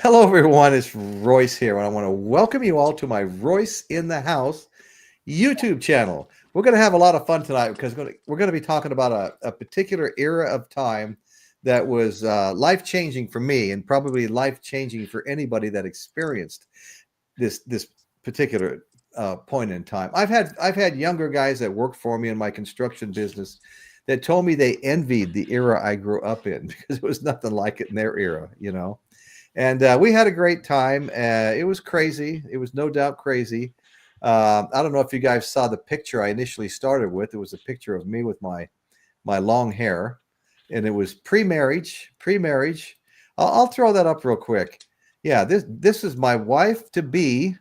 Hello, everyone. It's Royce here, and I want to welcome you all to my Royce in the House YouTube channel. We're going to have a lot of fun tonight because we're going to be talking about a particular era of time that was life-changing for me and probably life-changing for anybody that experienced this particular point in time. I've had younger guys that worked for me in my construction business that told me they envied the era I grew up in because it was nothing like it in their era. And we had a great time. It was crazy. It was no doubt crazy. I don't know if you guys saw the picture I initially started with. It was a picture of me with my long hair, and it was pre-marriage. Pre-marriage. I'll throw that up real quick. Yeah, this is my wife to be.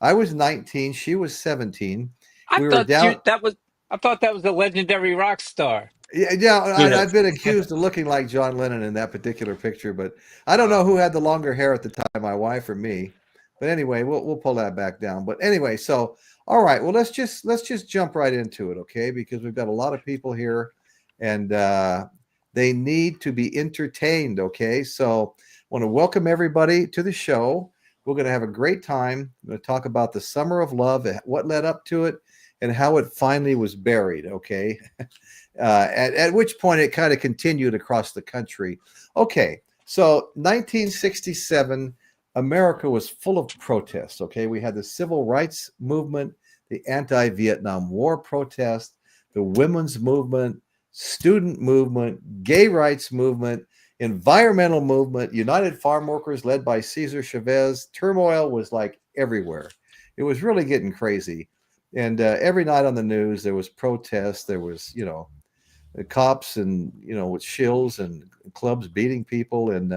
I was 19. She was 17. I We were thought you down. that was I thought that was a legendary rock star. Yeah, You know. I've been accused of looking like John Lennon in that particular picture, but I don't know who had the longer hair at the time, my wife or me. But anyway, we'll pull that back down. But anyway, so all right, well let's just jump right into it, okay? Because we've got a lot of people here, and they need to be entertained, okay? So I want to welcome everybody to the show. We're going to have a great time. We're going to talk about the Summer of Love, what led up to it, and how it finally was buried, okay? At which point it kind of continued across the country. Okay, so 1967, America was full of protests. Okay, we had the civil rights movement, the anti-Vietnam War protest, the women's movement, student movement, gay rights movement, environmental movement, United Farm Workers led by Cesar Chavez. Turmoil was like everywhere. It was really getting crazy. And every night on the news, there was protests. There was, the cops and with shills and clubs beating people, and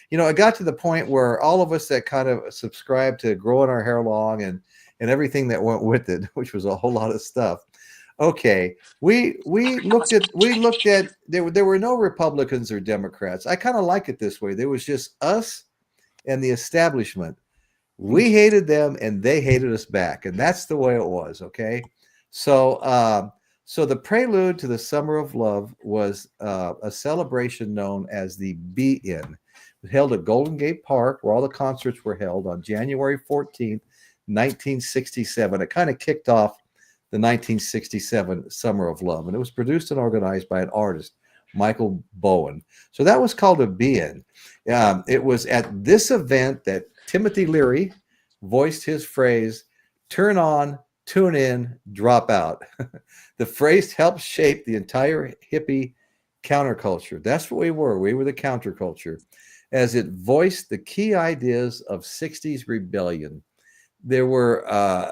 it got to the point where all of us that kind of subscribed to growing our hair long and everything that went with it, which was a whole lot of stuff. Okay, we looked at there were no Republicans or Democrats. I kind of like it this way. There was just us and the establishment. We hated them and they hated us back, and that's the way it was. Okay, so the prelude to the Summer of Love was a celebration known as the Be-In. It was held at Golden Gate Park, where all the concerts were held on January 14th, 1967. It kind of kicked off the 1967 Summer of Love, and it was produced and organized by an artist, Michael Bowen. So that was called a Be-In. It was at this event that Timothy Leary voiced his phrase, "Turn on, tune in, drop out." The phrase helped shape the entire hippie counterculture. That's what we were. We were the counterculture, as it voiced the key ideas of 60s rebellion. There were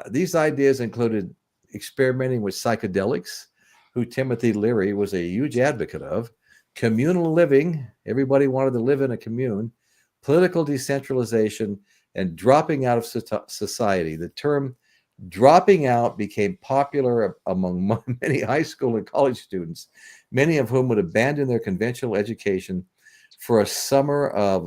these ideas included experimenting with psychedelics, who Timothy Leary was a huge advocate of, communal living. Everybody wanted to live in a commune, political decentralization, and dropping out of society. The term dropping out became popular among many high school and college students, many of whom would abandon their conventional education for a summer of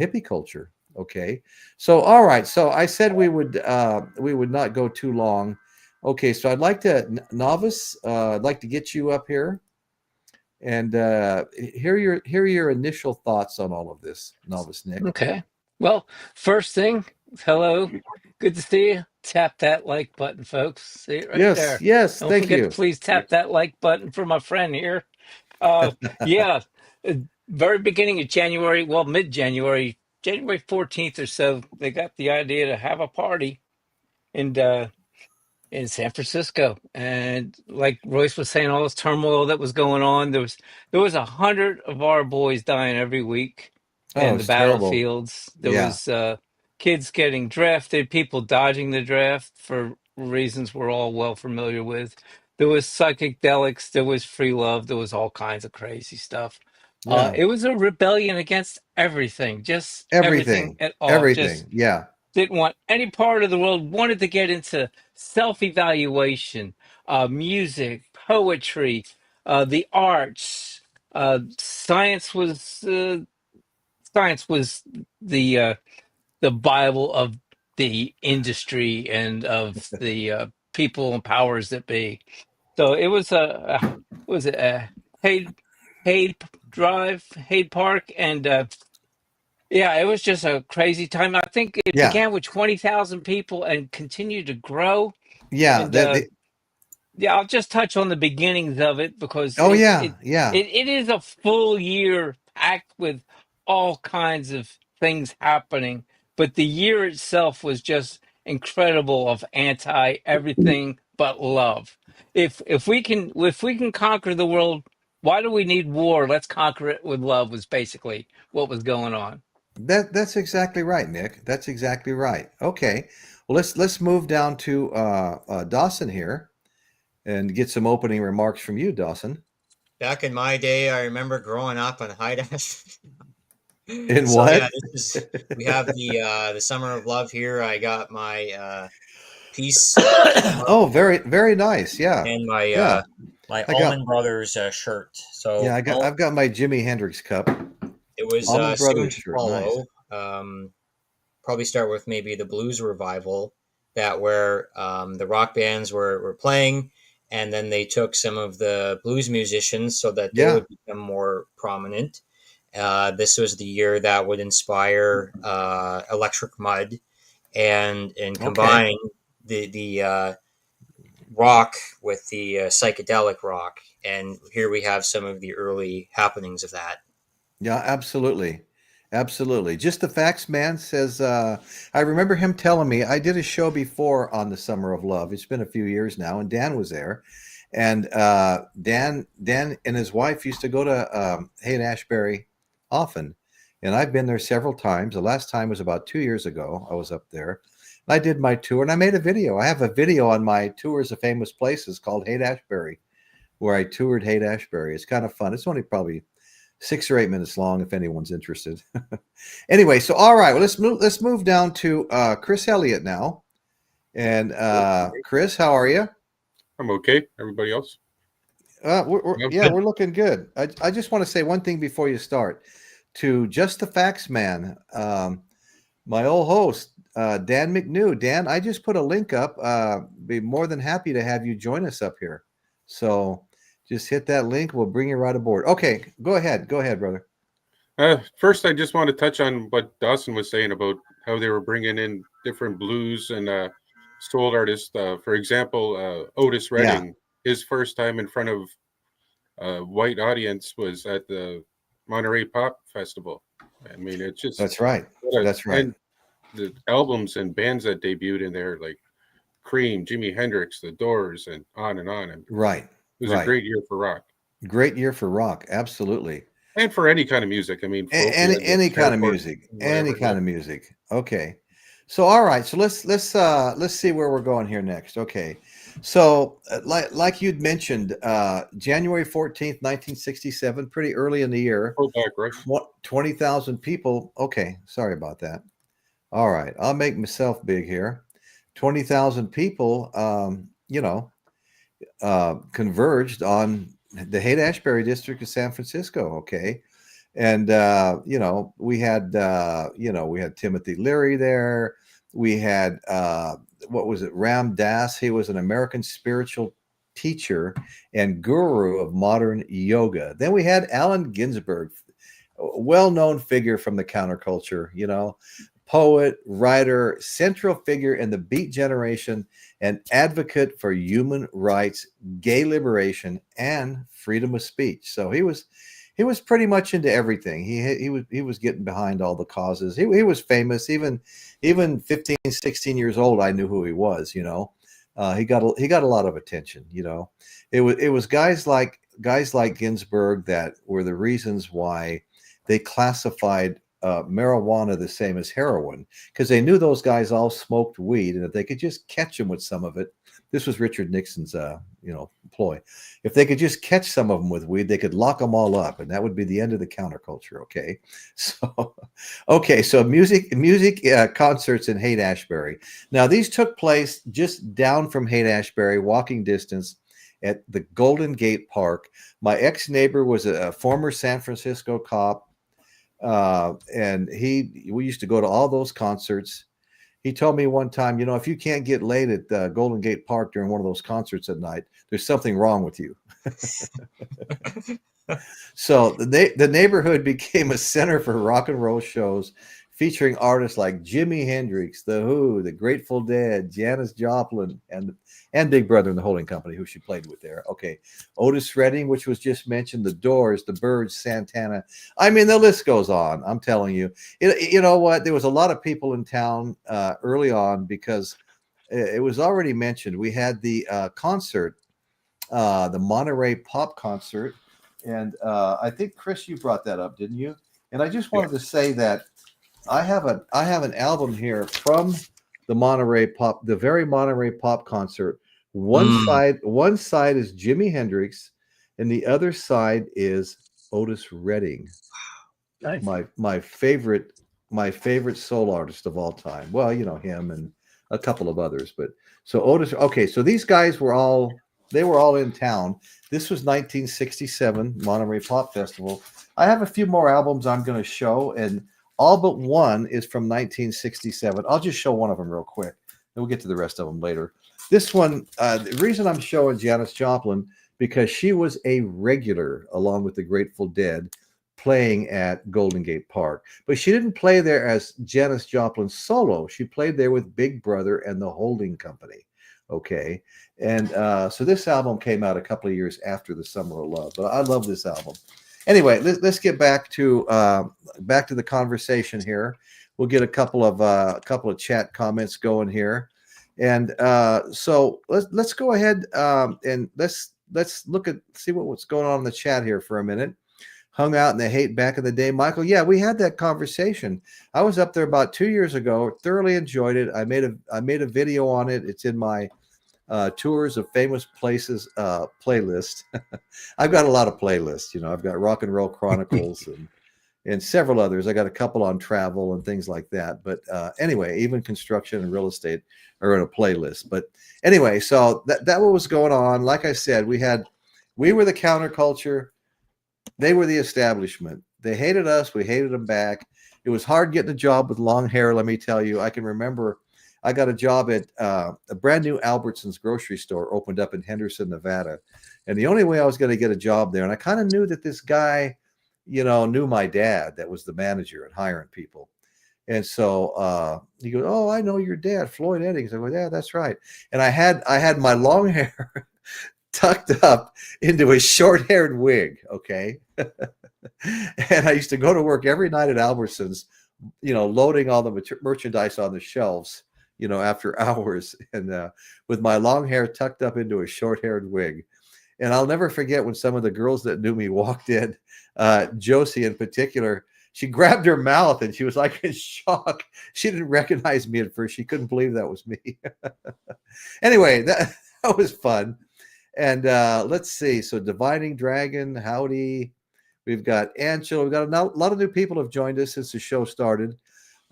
hippie culture. Okay, so all right, so I said we would not go too long. Okay, so I'd like to novice. I'd like to get you up here and hear your initial thoughts on all of this, novice Nick. Okay. Well, first thing, hello. Good to see you. Tap that like button, folks. See it right Yes, there. yes, Don't thank forget to you. please tap that like button for my friend here. Yeah, uh, very beginning of January, well, mid-January, January 14th or so, they got the idea to have a party and in San Francisco. And like Royce was saying, all this turmoil that was going on, there was 100 of our boys dying every week Oh, in the it's terrible. battlefields. There Yeah, was kids getting drafted, people dodging the draft for reasons we're all well familiar with. There was psychedelics, there was free love, there was all kinds of crazy stuff. yeah. It was a rebellion against everything, just everything Everything, at all. everything. Just Yeah, didn't want any part of the world, wanted to get into self-evaluation, music, poetry, the arts. Science was the bible of the industry and of the people and powers that be. So it was was it a Haid Haid Drive, Haid Park, and Yeah, it was just a crazy time. I think it Yeah, began with 20,000 people and continued to grow. yeah. And yeah, I'll just touch on the beginnings of it because Oh yeah, yeah. it is a full year packed with all kinds of things happening. But the year itself was just incredible of anti everything but love. If we can conquer the world, why do we need war? Let's conquer it with love was basically what was going on. That's exactly right, Nick. That's exactly right. Okay. Well, let's move down to Dawson here and get some opening remarks from you, Dawson. Back in my day, I remember growing up on HAIGHT-ASHBURY. In So yeah, what? we have the Summer of Love here. I got my peace Oh, very, very nice. Yeah. and my Yeah. my I got Allman Brothers shirt. yeah, So I've got my Jimi Hendrix cup. it was Allman soon Brothers to shirt. Nice. follow. Probably start with maybe the blues revival that where the rock bands were playing, and then they took some of the blues musicians so that they Yeah. would become more prominent. This was the year that would inspire Electric Mud and Okay. combine the rock with the psychedelic rock. And here we have some of the early happenings of that. Yeah, absolutely. Absolutely. Just the facts, man says I remember him telling me I did a show before on the Summer of Love. It's been a few years now, and Dan was there. And Dan and his wife used to go to Haight-Ashbury often. And I've been there several times. The last time was about 2 years ago. I was up there. I did my tour and I made a video. I have a video on my tours of famous places called Haight-Ashbury, where I toured Haight-Ashbury. It's kind of fun. It's only probably 6 or 8 minutes long if anyone's interested. Anyway, so all right, well let's move down to Chris Elliott now. And Chris, how are you? I'm okay. Everybody else? Yeah, we're looking good. I just want to say one thing before you start. To Just the Facts Man, my old host, Dan McNew. Dan, I just put a link up. Be more than happy to have you join us up here. So just hit that link. We'll bring you right aboard. Okay, go ahead. Go ahead, brother. First, I just want to touch on what Dawson was saying about how they were bringing in different blues and soul artists. For example, Otis Redding, his first time in front of a white audience was at the Monterey Pop Festival. I mean, it's just That's right. That's right. And the albums and bands that debuted in there, like Cream, Jimi Hendrix, The Doors, and on and on. And Right. it was a great year for rock. Great year for rock. Absolutely. And for any kind of music. I mean, any kind of music. Any kind of music. Okay. So all right. So let's see where we're going here next. Okay. So like you'd mentioned, January 14th, 1967, pretty early in the year. Go back, right? 20,000 people. Okay. Sorry about that. All right. I'll make myself big here. 20,000 people, converged on the Haight-Ashbury district of San Francisco. Okay. And, we had Timothy Leary there. We had, what was it? Ram Dass. He was an American spiritual teacher and guru of modern yoga. Then we had Allen Ginsberg, a well-known figure from the counterculture, poet, writer, central figure in the Beat generation, and advocate for human rights, gay liberation, and freedom of speech. So he was pretty much into everything. He was getting behind all the causes. He was famous. Even 15, 16 years old, I knew who he was. He got a lot of attention. It was guys like Ginsberg that were the reasons why they classified marijuana the same as heroin, because they knew those guys all smoked weed, and if they could just catch them with some of it, this was Richard Nixon's ploy. If they could just catch some of them with weed, they could lock them all up, and that would be the end of the counterculture. Okay, so music concerts in Haight-Ashbury. Now these took place just down from Haight-Ashbury, walking distance, at the Golden Gate Park. My ex-neighbor was a former San Francisco cop. And we used to go to all those concerts. He told me one time, if you can't get laid at Golden Gate Park during one of those concerts at night, there's something wrong with you. So the neighborhood became a center for rock and roll shows featuring artists like Jimi Hendrix, The Who, The Grateful Dead, Janis Joplin, and Big Brother and the Holding Company, who she played with there. Okay, Otis Redding, which was just mentioned, The Doors, The Byrds, Santana. I mean, the list goes on. I'm telling you. You know what? There was a lot of people in town early on because it was already mentioned. We had the concert, the Monterey Pop Concert. And I think, Chris, you brought that up, didn't you? And I just wanted to say that I have an album here from the very Monterey Pop Concert. One side is Jimi Hendrix, and the other side is Otis Redding. Nice. My favorite soul artist of all time. Well, you know him and a couple of others, but so Otis. Okay, so these guys were all in town. This was 1967 Monterey Pop Festival. I have a few more albums I'm going to show, and all but one is from 1967. I'll just show one of them real quick, and we'll get to the rest of them later. This one, the reason I'm showing Janis Joplin, because she was a regular along with the Grateful Dead playing at Golden Gate Park. But she didn't play there as Janis Joplin solo. She played there with Big Brother and the Holding Company. Okay. And so this album came out a couple of years after The Summer of Love, but I love this album. Anyway, let's get back to the conversation here. We'll get a couple of chat comments going here, and so let's go ahead and let's see what's going on in the chat here for a minute. Hung out in the Haight back in the day, Michael. Yeah, we had that conversation. I was up there about 2 years ago. Thoroughly enjoyed it. I made a video on it. It's in my tours of famous places playlist. I've got a lot of playlists. You know, I've got Rock and Roll Chronicles and several others. I got a couple on travel and things like that. But anyway, even construction and real estate are in a playlist. But anyway, so that what was going on. Like I said, we were the counterculture. They were the establishment. They hated us. We hated them back. It was hard getting a job with long hair. Let me tell you, I can remember I got a job at a brand new Albertsons grocery store opened up in Henderson, Nevada. And the only way I was going to get a job there, and I kind of knew that this guy, you know, knew my dad that was the manager at hiring people. And so he goes, "Oh, I know your dad, Floyd Eddings." I go, "Yeah, that's right." And I had my long hair tucked up into a short-haired wig, okay? And I used to go to work every night at Albertsons, you know, loading all the merchandise on the shelves, you know, after hours, and with my long hair tucked up into a short-haired wig. And I'll never forget when some of the girls that knew me walked in, Josie in particular, she grabbed her mouth and she was like in shock. She didn't recognize me at first. She couldn't believe that was me. Anyway, that was fun. And let's see. So Dividing Dragon, howdy. We've got Angela. We've got a lot of new people have joined us since the show started.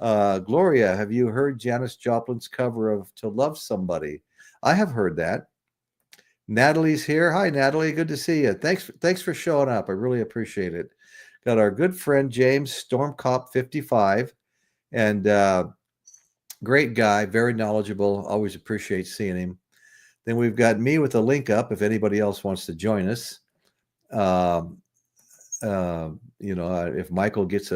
Gloria, have you heard Janis Joplin's cover of To Love Somebody? I have heard that. Natalie's here. Hi, Natalie. Good to see you. Thanks for showing up. I really appreciate it. Got our good friend James Stormcop55, and great guy, very knowledgeable. Always appreciate seeing him. Then we've got me with a link up if anybody else wants to join us. You know, if Michael gets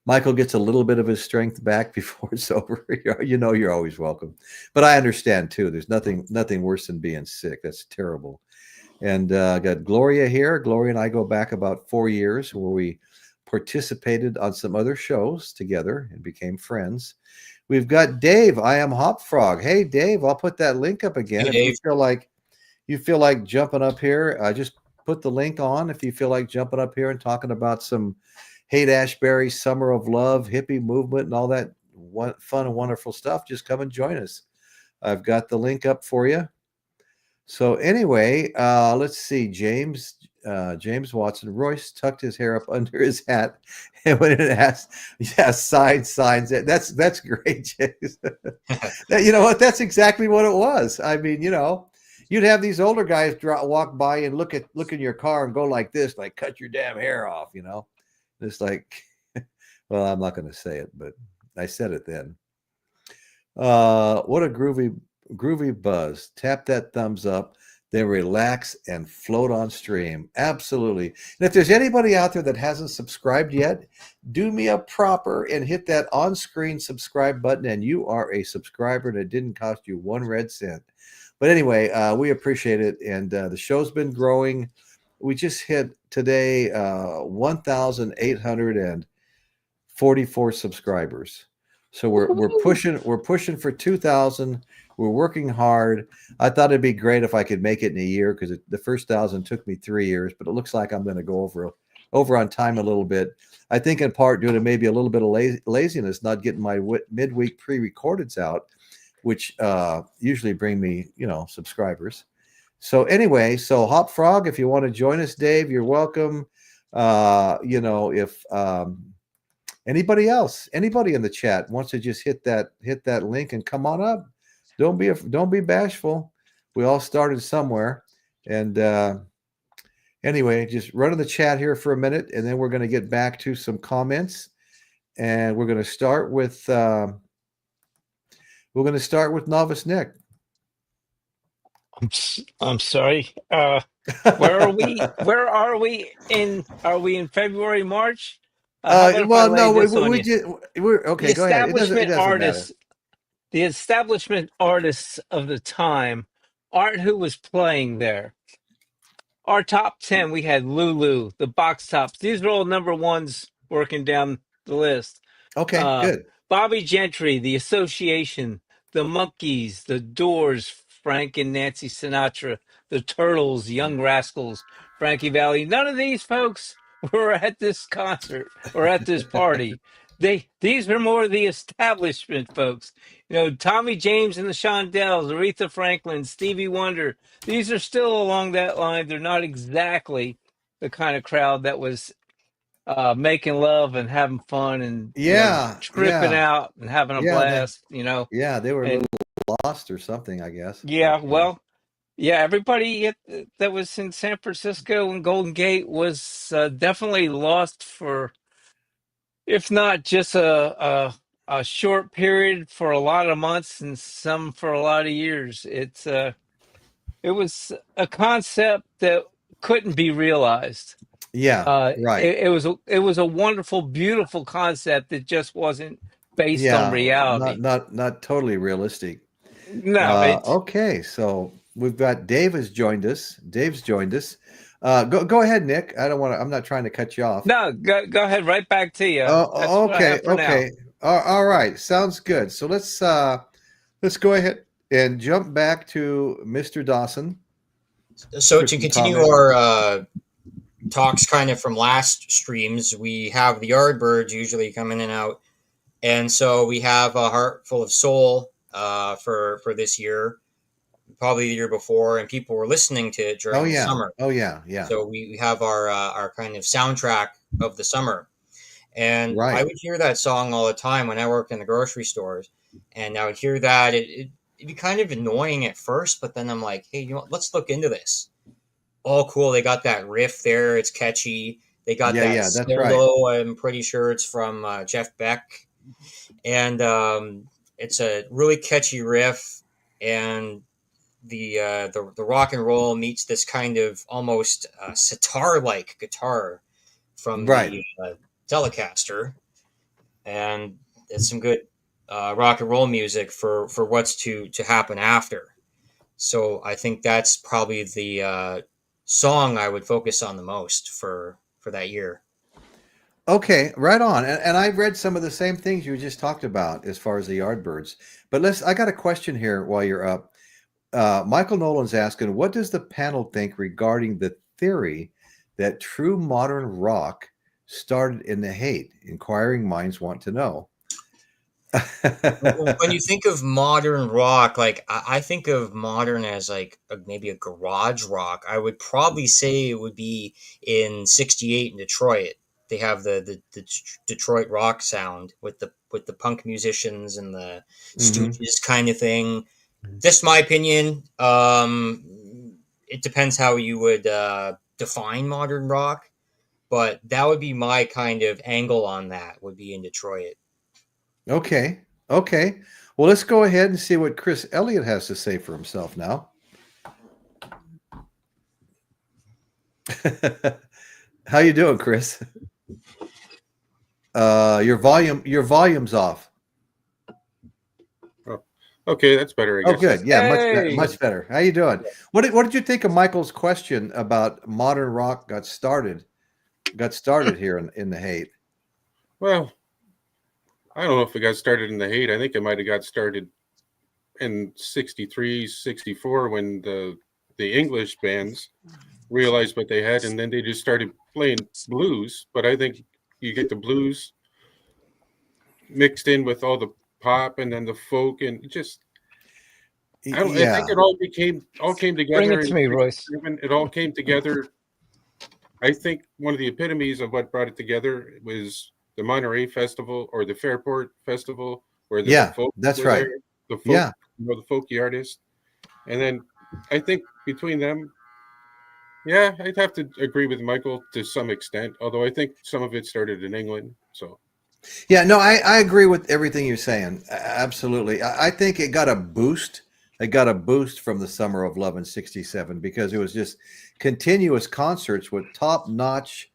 Michael gets a little bit of his strength back before it's over, you know, you're always welcome. But I understand too. There's nothing worse than being sick. That's terrible. And got Gloria here. Gloria and I go back about 4 years where we participated on some other shows together and became friends. We've got Dave. I am Hop Frog. Hey, Dave, I'll put that link up again. Hey, if you feel like jumping up here, just put the link on. If you feel like jumping up here and talking about some HAIGHT-ASHBURY, Summer of Love, hippie movement, and all that fun and wonderful stuff, just come and join us. I've got the link up for you. So anyway, let's see. James Watson. Royce tucked his hair up under his hat, and when it asked, signs. That's great, James. You know what? That's exactly what it was. I mean, you know, you'd have these older guys walk by and look in your car and go like this, like, "Cut your damn hair off," you know. It's like, well, I'm not going to say it, but I said it then. What a groovy buzz. Tap that thumbs up. then relax and float on stream. Absolutely. And if there's anybody out there that hasn't subscribed yet, do me a proper and hit that on-screen subscribe button, and you are a subscriber, and it didn't cost you 1 red cent. But anyway, we appreciate it, and the show's been growing. We just hit today 1,844 subscribers. So we're pushing for 2,000. We're working hard. I thought it'd be great if I could make it in a year, because the first 1,000 took me 3 years, but it looks like I'm going to go over on time a little bit. I think in part due to maybe a little bit of laziness, not getting my midweek pre-recordeds out, which usually bring me, subscribers. So anyway, so Hop Frog, if you want to join us, Dave, you're welcome. If anybody in the chat wants to just hit that link and come on up, don't be bashful. We all started somewhere, and anyway, just run in the chat here for a minute, and then we're going to get back to some comments, and we're going to start with Novice Nick. I'm sorry. Where are we? Where are we in? Are we in February, March? Well, no, we're okay. Go ahead. It doesn't matter. The establishment artists of the time aren't who was playing there. Our top 10, we had Lulu, the Box Tops. These are all number ones working down the list. Okay, good. Bobby Gentry, The Association, The Monkees, The Doors, Frank and Nancy Sinatra, The Turtles, Young Rascals, Frankie Valli. None of these folks were at this concert or at this party. These are more the establishment folks. Tommy James and the Shondells, Aretha Franklin, Stevie Wonder. These are still along that line. They're not exactly the kind of crowd that was making love and having fun and tripping out and having a blast. They were a little lost or something, I guess. Everybody that was in San Francisco and Golden Gate was definitely lost for, if not just a short period, for a lot of months, and some for a lot of years. It was a concept that couldn't be realized. Right. It was a wonderful, beautiful concept that just wasn't based on reality. Not totally realistic. No. Okay, so we've got Dave has joined us. Dave's joined us. Go ahead, Nick. I'm not trying to cut you off. No, go ahead. Right back to you. Okay. All right. Sounds good. So let's go ahead and jump back to Mr. Dawson. So to continue our talks kind of from last streams, we have the Yardbirds usually come in and out, and so we have a Heart Full of Soul for this year, probably the year before, and people were listening to it during the summer. So we have our kind of soundtrack of the summer, and I would hear that song all the time when I worked in the grocery stores, and I would hear that it'd be kind of annoying at first, but then I'm like, hey, let's look into this. Oh, cool. They got that riff there. It's catchy. They got that solo. Right. I'm pretty sure it's from Jeff Beck. And it's a really catchy riff. And the rock and roll meets this kind of almost sitar-like guitar from the Telecaster. And it's some good rock and roll music for what's to happen after. So I think that's probably the song I would focus on the most for that year. Okay, right on. And I've read some of the same things you just talked about as far as the Yardbirds. But I got a question here while you're up. Michael Nolan's asking, what does the panel think regarding the theory that true modern rock started in the hate? Inquiring minds want to know. When you think of modern rock, like I think of modern as like maybe a garage rock. I would probably say it would be in '68 in Detroit. They have the Detroit rock sound with the punk musicians and the Stooges kind of thing. Just my opinion. It depends how you would define modern rock, but that would be my kind of angle on that. Would be in Detroit. Okay. Well, let's go ahead and see what Chris Elliott has to say for himself now. How you doing, Chris? Your volume's off. Oh, okay, that's better, I Oh, guess. good. Yeah, Hey. much better. How you doing? What did you think of Michael's question about modern rock got started here in the hate? Well, I don't know if it got started in the hate. I think it might have got started in 63, 64 when the English bands realized what they had, and then they just started playing blues. But I think you get the blues mixed in with all the pop and then the folk, and just I think it all came together. Bring it to me, Royce. It all came together. I think one of the epitomes of what brought it together was the Monterey Festival or the Fairport Festival, where the folk that's were right. there, the folk, the folky artists, and then I think between them, yeah, I'd have to agree with Michael to some extent. Although I think some of it started in England, so. Yeah, no, I agree with everything you're saying. Absolutely. I think it got a boost. It got a boost from the Summer of Love in '67 because it was just continuous concerts with top-notch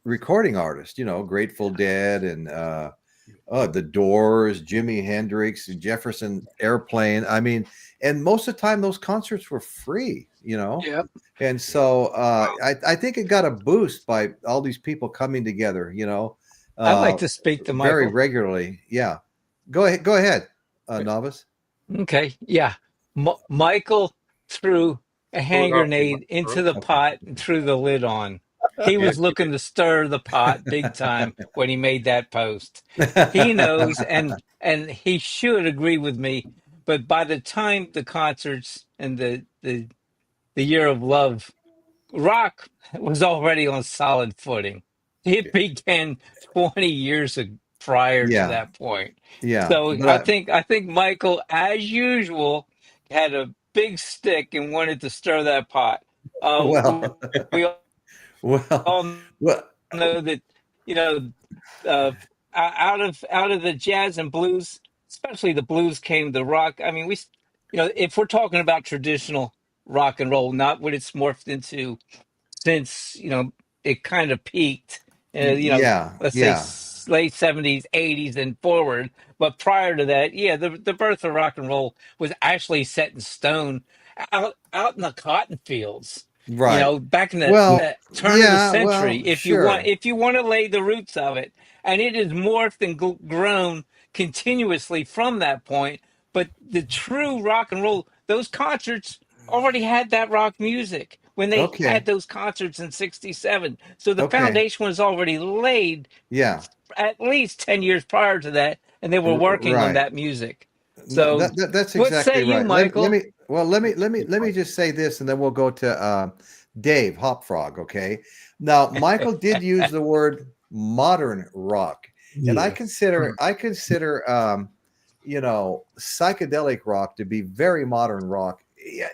recording artists, Grateful Dead and The Doors, Jimi Hendrix, Jefferson Airplane. I mean, and most of the time those concerts were free, Yep. And so I think it got a boost by all these people coming together, I'd like to speak to Michael very regularly. Yeah, go ahead, novice. Okay, yeah. Michael threw a hand grenade into the pot and threw the lid on. He was looking to stir the pot big time when he made that post. He knows, and he should agree with me. But by the time the concerts and the year of love, rock was already on solid footing. It began 20 years prior to Yeah, that point. yeah, So I but think Michael, as usual, had a big stick and wanted to stir that pot. well, We well, all well, know that you know out of the jazz and blues, especially the blues, came the rock. I mean, if we're talking about traditional rock and roll, not what it's morphed into since it kind of peaked, yeah, let's say yeah. late '70s, '80s, and forward. But prior to that, yeah, the birth of rock and roll was actually set in stone out in the cotton fields. Right. Back in the Well, turn of the yeah. century, Well, sure. if you want to lay the roots of it, and it has morphed and grown continuously from that point. But the true rock and roll, those concerts already had that rock music when they Okay. had those concerts in '67. So the Okay. foundation was already laid Yeah. at least 10 years prior to that, and they were working on Right. that music. No, So that's what say exactly you, right. Let Michael? me well let me just say this, and then we'll go to Dave Hopfrog. Okay. Now, Michael did use the word modern rock, and I consider psychedelic rock to be very modern rock.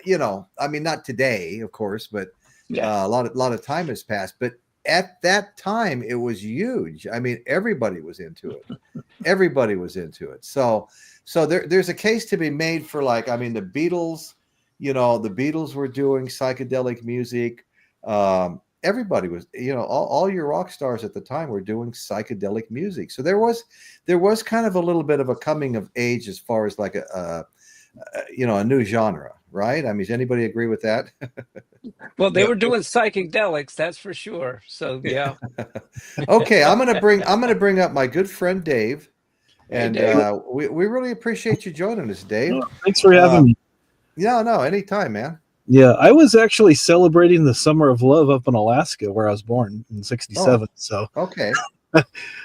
Yeah, I mean, not today, of course, but Yeah. a lot of time has passed. But at that time, it was huge. I mean, everybody was into it. Everybody was into it. So there's a case to be made for, like, I mean, the Beatles. The Beatles were doing psychedelic music. Everybody was, all your rock stars at the time were doing psychedelic music. So there was kind of a little bit of a coming of age as far as like a new genre, right? I mean, does anybody agree with that? Well, they were doing psychedelics, that's for sure. So yeah. Okay, I'm gonna bring up my good friend Dave, Hey, and Dave. we really appreciate you joining us, Dave. Oh, thanks for having me. Yeah, no, anytime, man. Yeah, I was actually celebrating the Summer of Love up in Alaska, where I was born in '67. So Okay.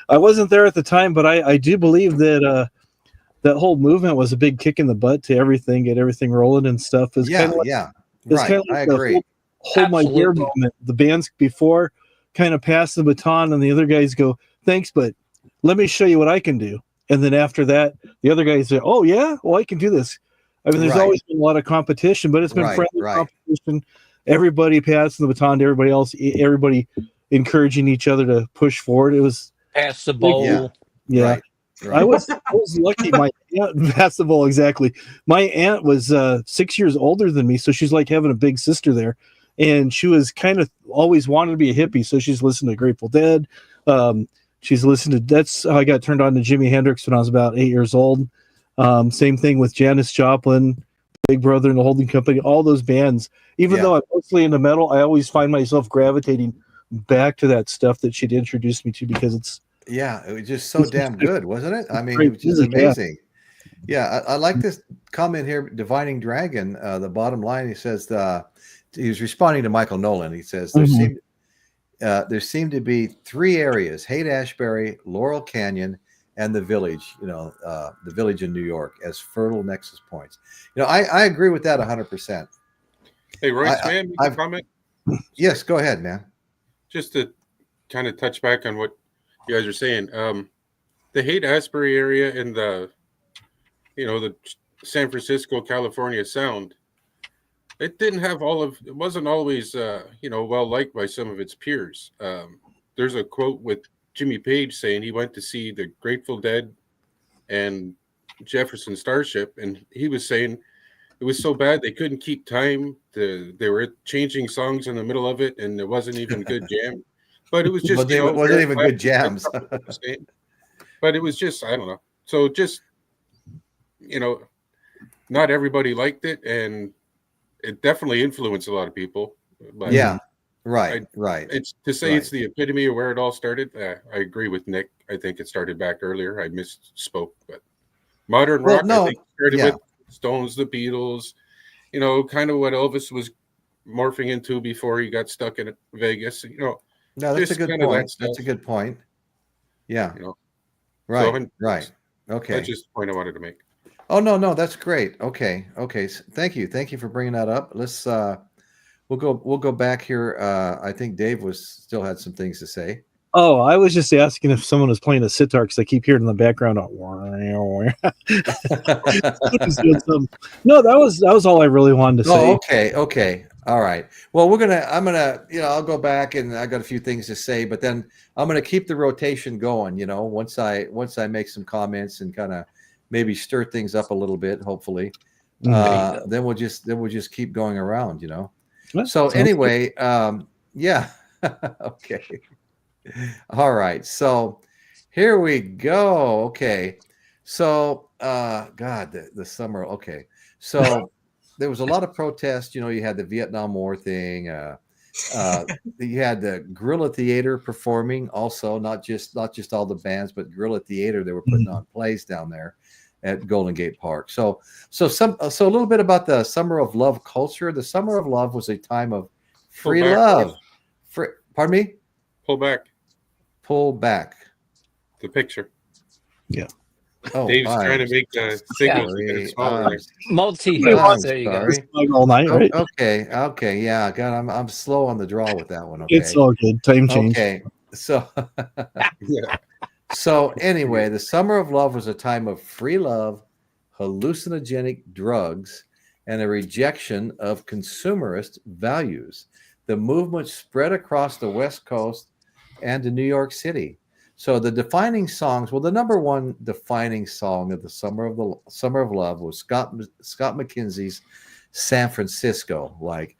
I wasn't there at the time, but I do believe that that whole movement was a big kick in the butt to everything, get everything rolling and stuff. It's kind of like, Right. I agree. Hold my beer moment. The bands before kind of pass the baton, and the other guys go, "Thanks, but let me show you what I can do." And then after that, the other guys say, "Oh yeah, well I can do this." I mean, there's always been a lot of competition, but it's been friendly competition. Everybody passing the baton to everybody else. Everybody encouraging each other to push forward. It was pass the bowl. Yeah. Right. I was lucky. My aunt passed the ball exactly. My aunt was 6 years older than me, so she's like having a big sister there, and she was kind of always wanted to be a hippie, so she's listened to Grateful Dead. She's listened to, that's how I got turned on to Jimi Hendrix when I was about 8 years old. Same thing with Janis Joplin, Big Brother and the Holding Company, all those bands. Even though I'm mostly into metal, I always find myself gravitating back to that stuff that she'd introduced me to, because it's it was just so damn good, wasn't it? I mean, great it was just music, amazing. I like this comment here, Divining Dragon. The bottom line, he says, he was responding to Michael Nolan. He says, there seemed to be 3 areas: Haight-Ashbury, Laurel Canyon, and the Village, the Village in New York, as fertile nexus points. I agree with that 100%. Hey, Royce, may I make a comment? Yes, go ahead, man. Just to kind of touch back on what you guys are saying. The Haight-Ashbury area and the San Francisco, California sound, it didn't have it wasn't always, well liked by some of its peers. There's a quote with Jimmy Page saying he went to see the Grateful Dead and Jefferson Starship, and he was saying it was so bad they couldn't keep time. They were changing songs in the middle of it, and it wasn't even good jam. But it was just it wasn't even good jams. But it was just, I don't know. So just, not everybody liked it, and it definitely influenced a lot of people. But right. It's to say it's the epitome of where it all started. I agree with Nick. I think it started back earlier. I misspoke, but modern rock, I think, started with Stones, the Beatles, kind of what Elvis was morphing into before he got stuck in Vegas. No, that's a good point. That's a good point. Yeah. Right. Okay. That's just the point I wanted to make. Oh, no, that's great. Okay. Thank you for bringing that up. Let's we'll go back here. I think Dave still had some things to say. Oh, I was just asking if someone was playing a sitar, because I keep hearing in the background. No, that was all I really wanted to say. Oh, okay. All right. Well, I'm gonna, I'll go back, and I got a few things to say, but then I'm gonna keep the rotation going. Once I make some comments and kind of maybe stir things up a little bit, hopefully, then we'll just keep going around. So anyway, okay. All right. So here we go. Okay. So, God, the summer. Okay. So there was a lot of protests. You had the Vietnam War thing. You had the Guerrilla Theater performing also, not just all the bands, but Guerrilla Theater. They were putting on plays down there at Golden Gate Park. So a little bit about the Summer of Love culture. The Summer of Love was a time of free love. Pardon me? Pull back. The picture. Yeah. Oh, Dave's trying to make the signals smaller. There you go. All night, right? Okay. Yeah. God, I'm slow on the draw with that one. Okay. It's all good. Time change. Okay. So, So anyway, the Summer of Love was a time of free love, hallucinogenic drugs, and a rejection of consumerist values. The movement spread across the West Coast and to New York City. So the defining songs, the number one defining song of the Summer of Love was Scott McKenzie's San Francisco. Like,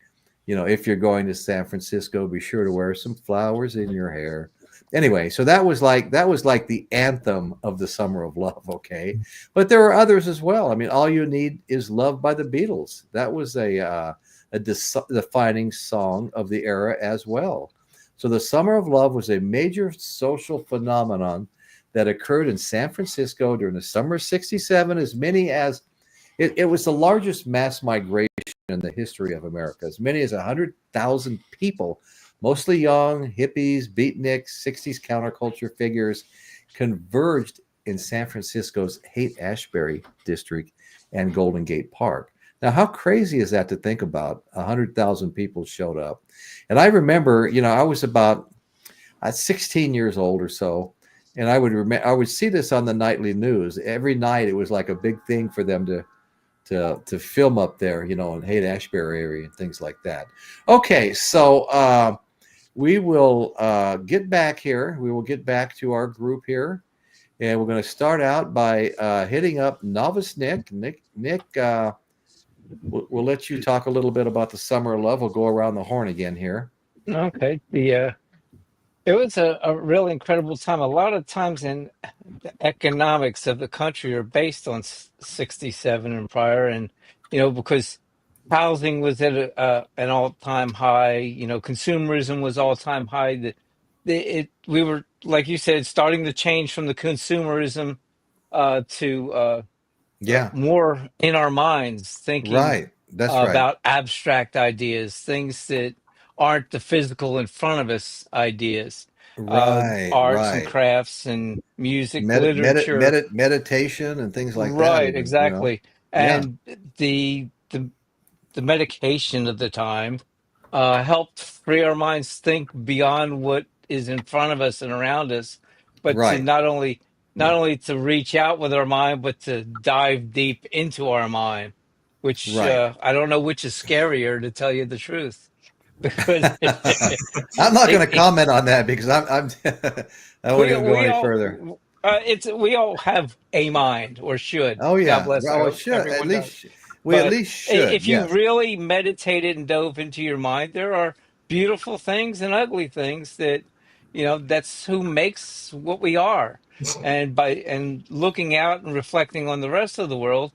if you're going to San Francisco, be sure to wear some flowers in your hair. Anyway, so that was like the anthem of the Summer of Love, okay? But there were others as well. I mean, All You Need Is Love by the Beatles. That was a defining song of the era as well. So the Summer of Love was a major social phenomenon that occurred in San Francisco during the summer of '67. As many as it was the largest mass migration in the history of America. As many as 100,000 people, mostly young, hippies, beatniks, 60s counterculture figures, converged in San Francisco's Haight-Ashbury district and Golden Gate Park. Now, how crazy is that to think about? 100,000 people showed up. And I remember, I was about 16 years old or so, and I would see this on the nightly news. Every night it was like a big thing for them to film up there, in Haight-Ashbury area and things like that. Okay, so we will get back here. We will get back to our group here, and we're going to start out by hitting up Novice Nick. Nick, we'll let you talk a little bit about the Summer of Love. We'll go around the horn again here. Okay. It was a real incredible time. A lot of times in the economics of the country are based on 67 and prior, and because housing was at an all-time high, consumerism was all-time high. We were, like you said, starting to change from the consumerism to Yeah, more in our minds, thinking right. That's right. about abstract ideas, things that aren't the physical in front of us ideas, Right, arts and right. crafts and music, literature. Meditation and things like that, Right, even, you know? exactly. Yeah, And the medication of the time helped free our minds, think beyond what is in front of us and around us, but to right, not only to reach out with our mind, but to dive deep into our mind, which right. I don't know which is scarier, to tell you the truth, because I'm not going to it, comment on that because I'm I won't we even go we any all further. we all have a mind, or should. Oh God yeah. bless. I Well, it hope should at everyone does. least we at But least should. if you Yes. really meditated and dove into your mind, there are beautiful things and ugly things that, that's who makes what we are. And looking out and reflecting on the rest of the world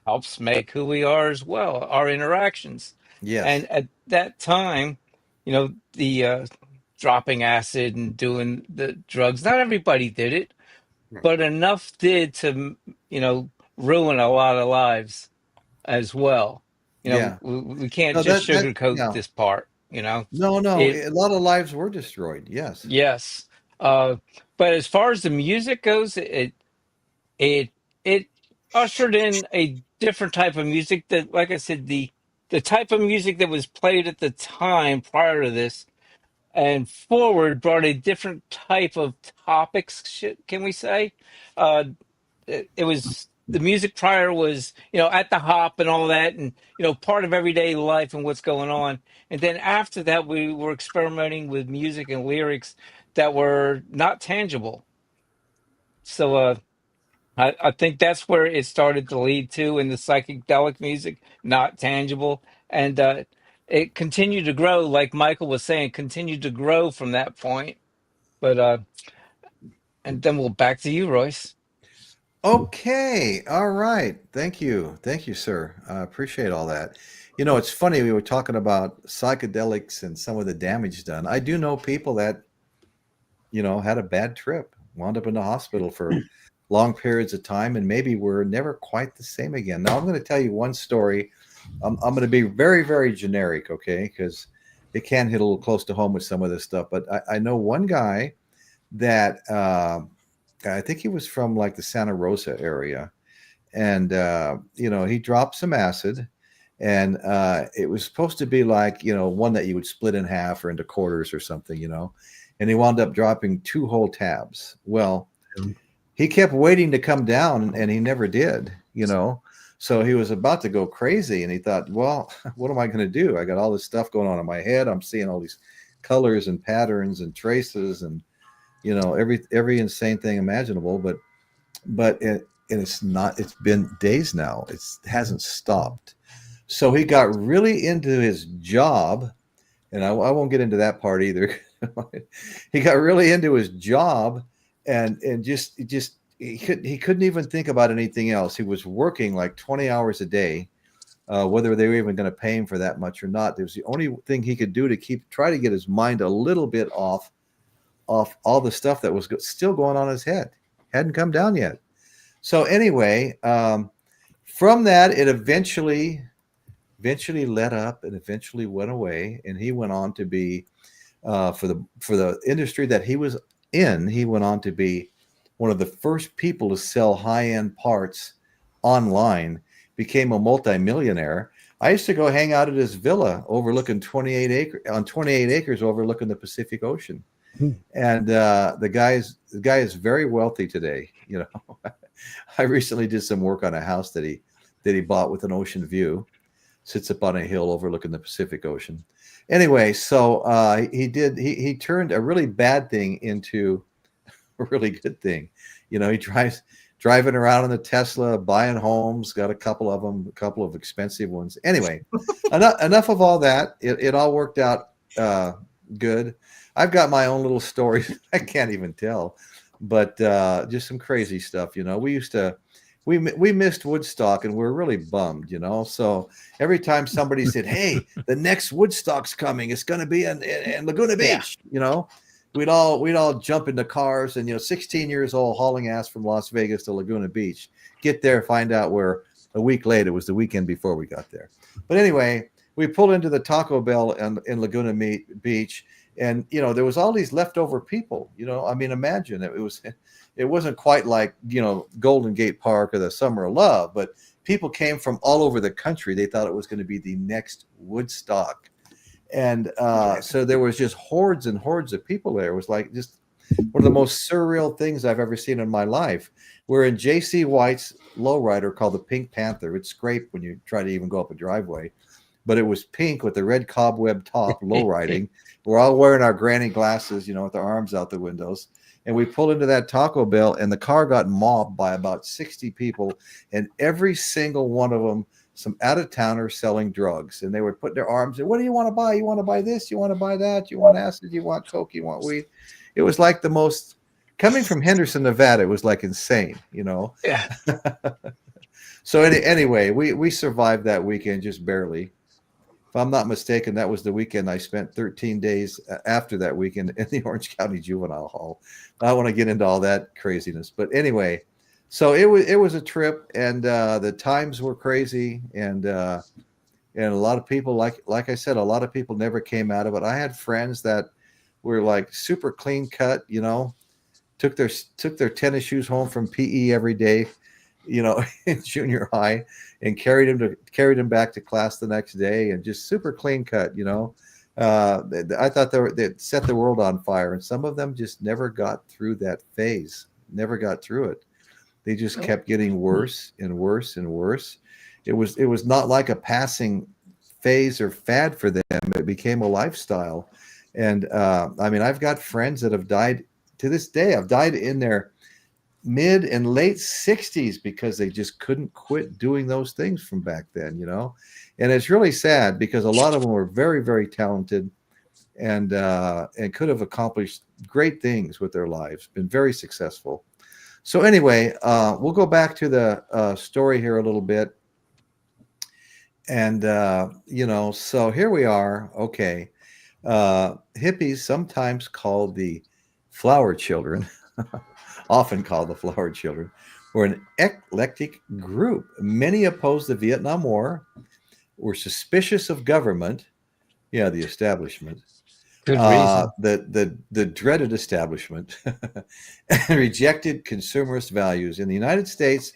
helps make who we are as well, our interactions. Yes. And at that time, the dropping acid and doing the drugs, not everybody did it, Right. but enough did to, ruin a lot of lives as well. Yeah. We can't No, just that sugarcoat yeah. this part, No, it, a lot of lives were destroyed. Yes. yes. But as far as the music goes, it, it ushered in a different type of music that, like I said, the type of music that was played at the time prior to this and forward brought a different type of topics, can we say? Uh, it was the music prior was at the hop and all that, and part of everyday life and what's going on, and then after that we were experimenting with music and lyrics that were not tangible. So I think that's where it started to lead to, in the psychedelic music, not tangible, and it continued to grow, like Michael was saying, continued to grow from that point. But and then we'll back to you, Royce. Okay. All right. Thank you, sir. I appreciate all that. You know, it's funny we were talking about psychedelics and some of the damage done. I do know people that had a bad trip, wound up in the hospital for long periods of time, and maybe were never quite the same again. Now, I'm going to tell you one story. I'm going to be very, very generic, okay, because it can hit a little close to home with some of this stuff. But I know one guy that I think he was from like the Santa Rosa area, and he dropped some acid. And it was supposed to be like, one that you would split in half or into quarters or something, and he wound up dropping 2 whole tabs. Well, he kept waiting to come down and he never did, So he was about to go crazy and he thought, well, what am I going to do? I got all this stuff going on in my head. I'm seeing all these colors and patterns and traces and, every insane thing imaginable. But it's been days now. It hasn't stopped. So he got really into his job, and I won't get into that part either. He got really into his job, and just he couldn't even think about anything else. He was working like 20 hours a day, whether they were even going to pay him for that much or not. It was the only thing he could do to try to get his mind a little bit off all the stuff that was still going on in his head. Hadn't come down yet. So anyway, from that, it eventually let up and eventually went away, and he went on to be for the industry that he was in. He went on to be one of the first people to sell high-end parts online, became a multimillionaire. I used to go hang out at his villa overlooking 28 acres overlooking the Pacific Ocean. And the guy is very wealthy today. I recently did some work on a house that he bought with an ocean view. Sits up on a hill overlooking the Pacific Ocean. Anyway, so he turned a really bad thing into a really good thing. He driving around in the Tesla, buying homes, got a couple of them, a couple of expensive ones. Anyway, enough of all that. It all worked out good. I've got my own little story. I can't even tell, but just some crazy stuff. We missed Woodstock and we were really bummed, So every time somebody said, "Hey, the next Woodstock's coming, it's going to be in Laguna Beach," we'd all jump into cars and 16 years old, hauling ass from Las Vegas to Laguna Beach, get there, find out where a week later, it was the weekend before we got there. But anyway, we pulled into the Taco Bell in Laguna Beach, and there was all these leftover people. I mean, imagine it wasn't quite like Golden Gate Park or the Summer of Love, but people came from all over the country. They thought it was going to be the next Woodstock. And so there was just hordes and hordes of people there. It was like just one of the most surreal things I've ever seen in my life. We're in J.C. White's lowrider called the Pink Panther. It's scraped when you try to even go up a driveway, but it was pink with the red cobweb top, lowriding. We're all wearing our granny glasses, with our arms out the windows. And we pulled into that Taco Bell, and the car got mobbed by about 60 people, and every single one of them, some out-of-towners selling drugs. And they were putting their arms in, "What do you want to buy? You want to buy this? You want to buy that? You want acid? You want coke? You want weed?" It was like the most, coming from Henderson, Nevada, it was like insane, Yeah. So anyway, we survived that weekend just barely. If I'm not mistaken, that was the weekend I spent 13 days after that weekend in the Orange County Juvenile Hall. I don't want to get into all that craziness, but anyway, so it was a trip, and the times were crazy, and a lot of people, like I said, a lot of people never came out of it. I had friends that were like super clean cut, took their tennis shoes home from PE every day, in junior high, and carried them back to class the next day, and just super clean cut, I thought they'd set the world on fire, and some of them just never got through that phase, never got through it. They just kept getting worse and worse and worse. It was not like a passing phase or fad for them. It became a lifestyle. And I mean, I've got friends that have died to this day. I've died in their mid and late 60s because they just couldn't quit doing those things from back then, And it's really sad because a lot of them were very, very talented and could have accomplished great things with their lives, been very successful. So anyway, we'll go back to the story here a little bit. And, so here we are. Okay. Hippies, sometimes called the flower children, often called the flower children, were an eclectic group. Many opposed the Vietnam War, were suspicious of government, the establishment, Good reason. the dreaded establishment, and rejected consumerist values. In the United States,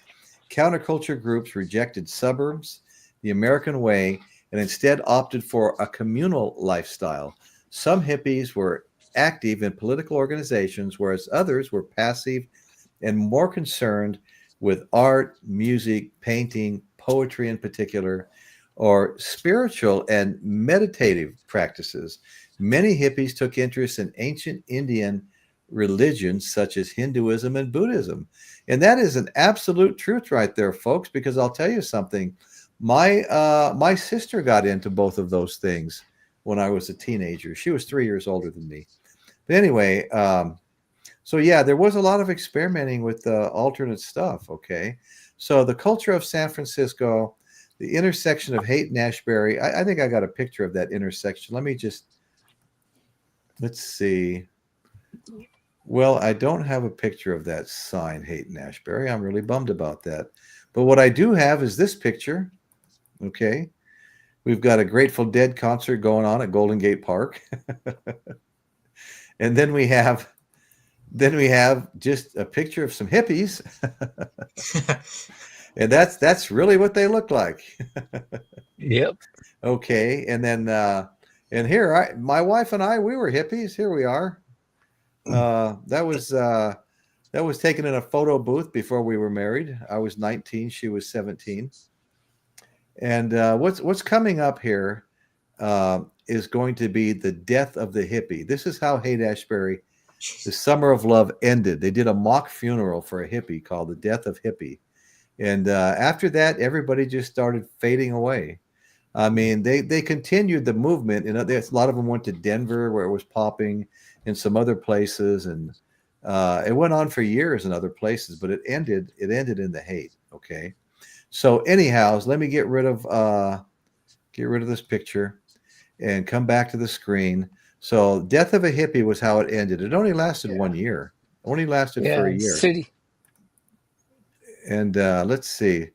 counterculture groups rejected suburbs, the American way, and instead opted for a communal lifestyle. Some hippies were active in political organizations, whereas others were passive and more concerned with art, music, painting, poetry in particular, or spiritual and meditative practices. Many hippies took interest in ancient Indian religions such as Hinduism and Buddhism. And that is an absolute truth right there, folks, because I'll tell you something. My sister got into both of those things when I was a teenager. She was 3 years older than me. But anyway, so yeah, there was a lot of experimenting with alternate stuff, okay? So the culture of San Francisco, the intersection of Haight and Ashbury, I think I got a picture of that intersection. Let's see. Well, I don't have a picture of that sign, Haight and Ashbury. I'm really bummed about that. But what I do have is this picture, okay? We've got a Grateful Dead concert going on at Golden Gate Park. And then we have just a picture of some hippies. And that's really what they look like. Yep. Okay. And then and here my wife and I, we were hippies. Here we are. That was taken in a photo booth before we were married. I was 19, she was 17. And what's coming up here is going to be the death of the hippie. This is how Haight-Ashbury The Summer of Love ended. They did a mock funeral for a hippie called the Death of Hippie. And after that, everybody just started fading away. I mean, they continued the movement. You know, a lot of them went to Denver where it was popping, and some other places, and it went on for years in other places. But it ended in the hate. Okay, so anyhow, let me get rid of this picture and come back to the screen. So, Death of a Hippie was how it ended. It only lasted 1 year. Only lasted for a year. City. And let's see.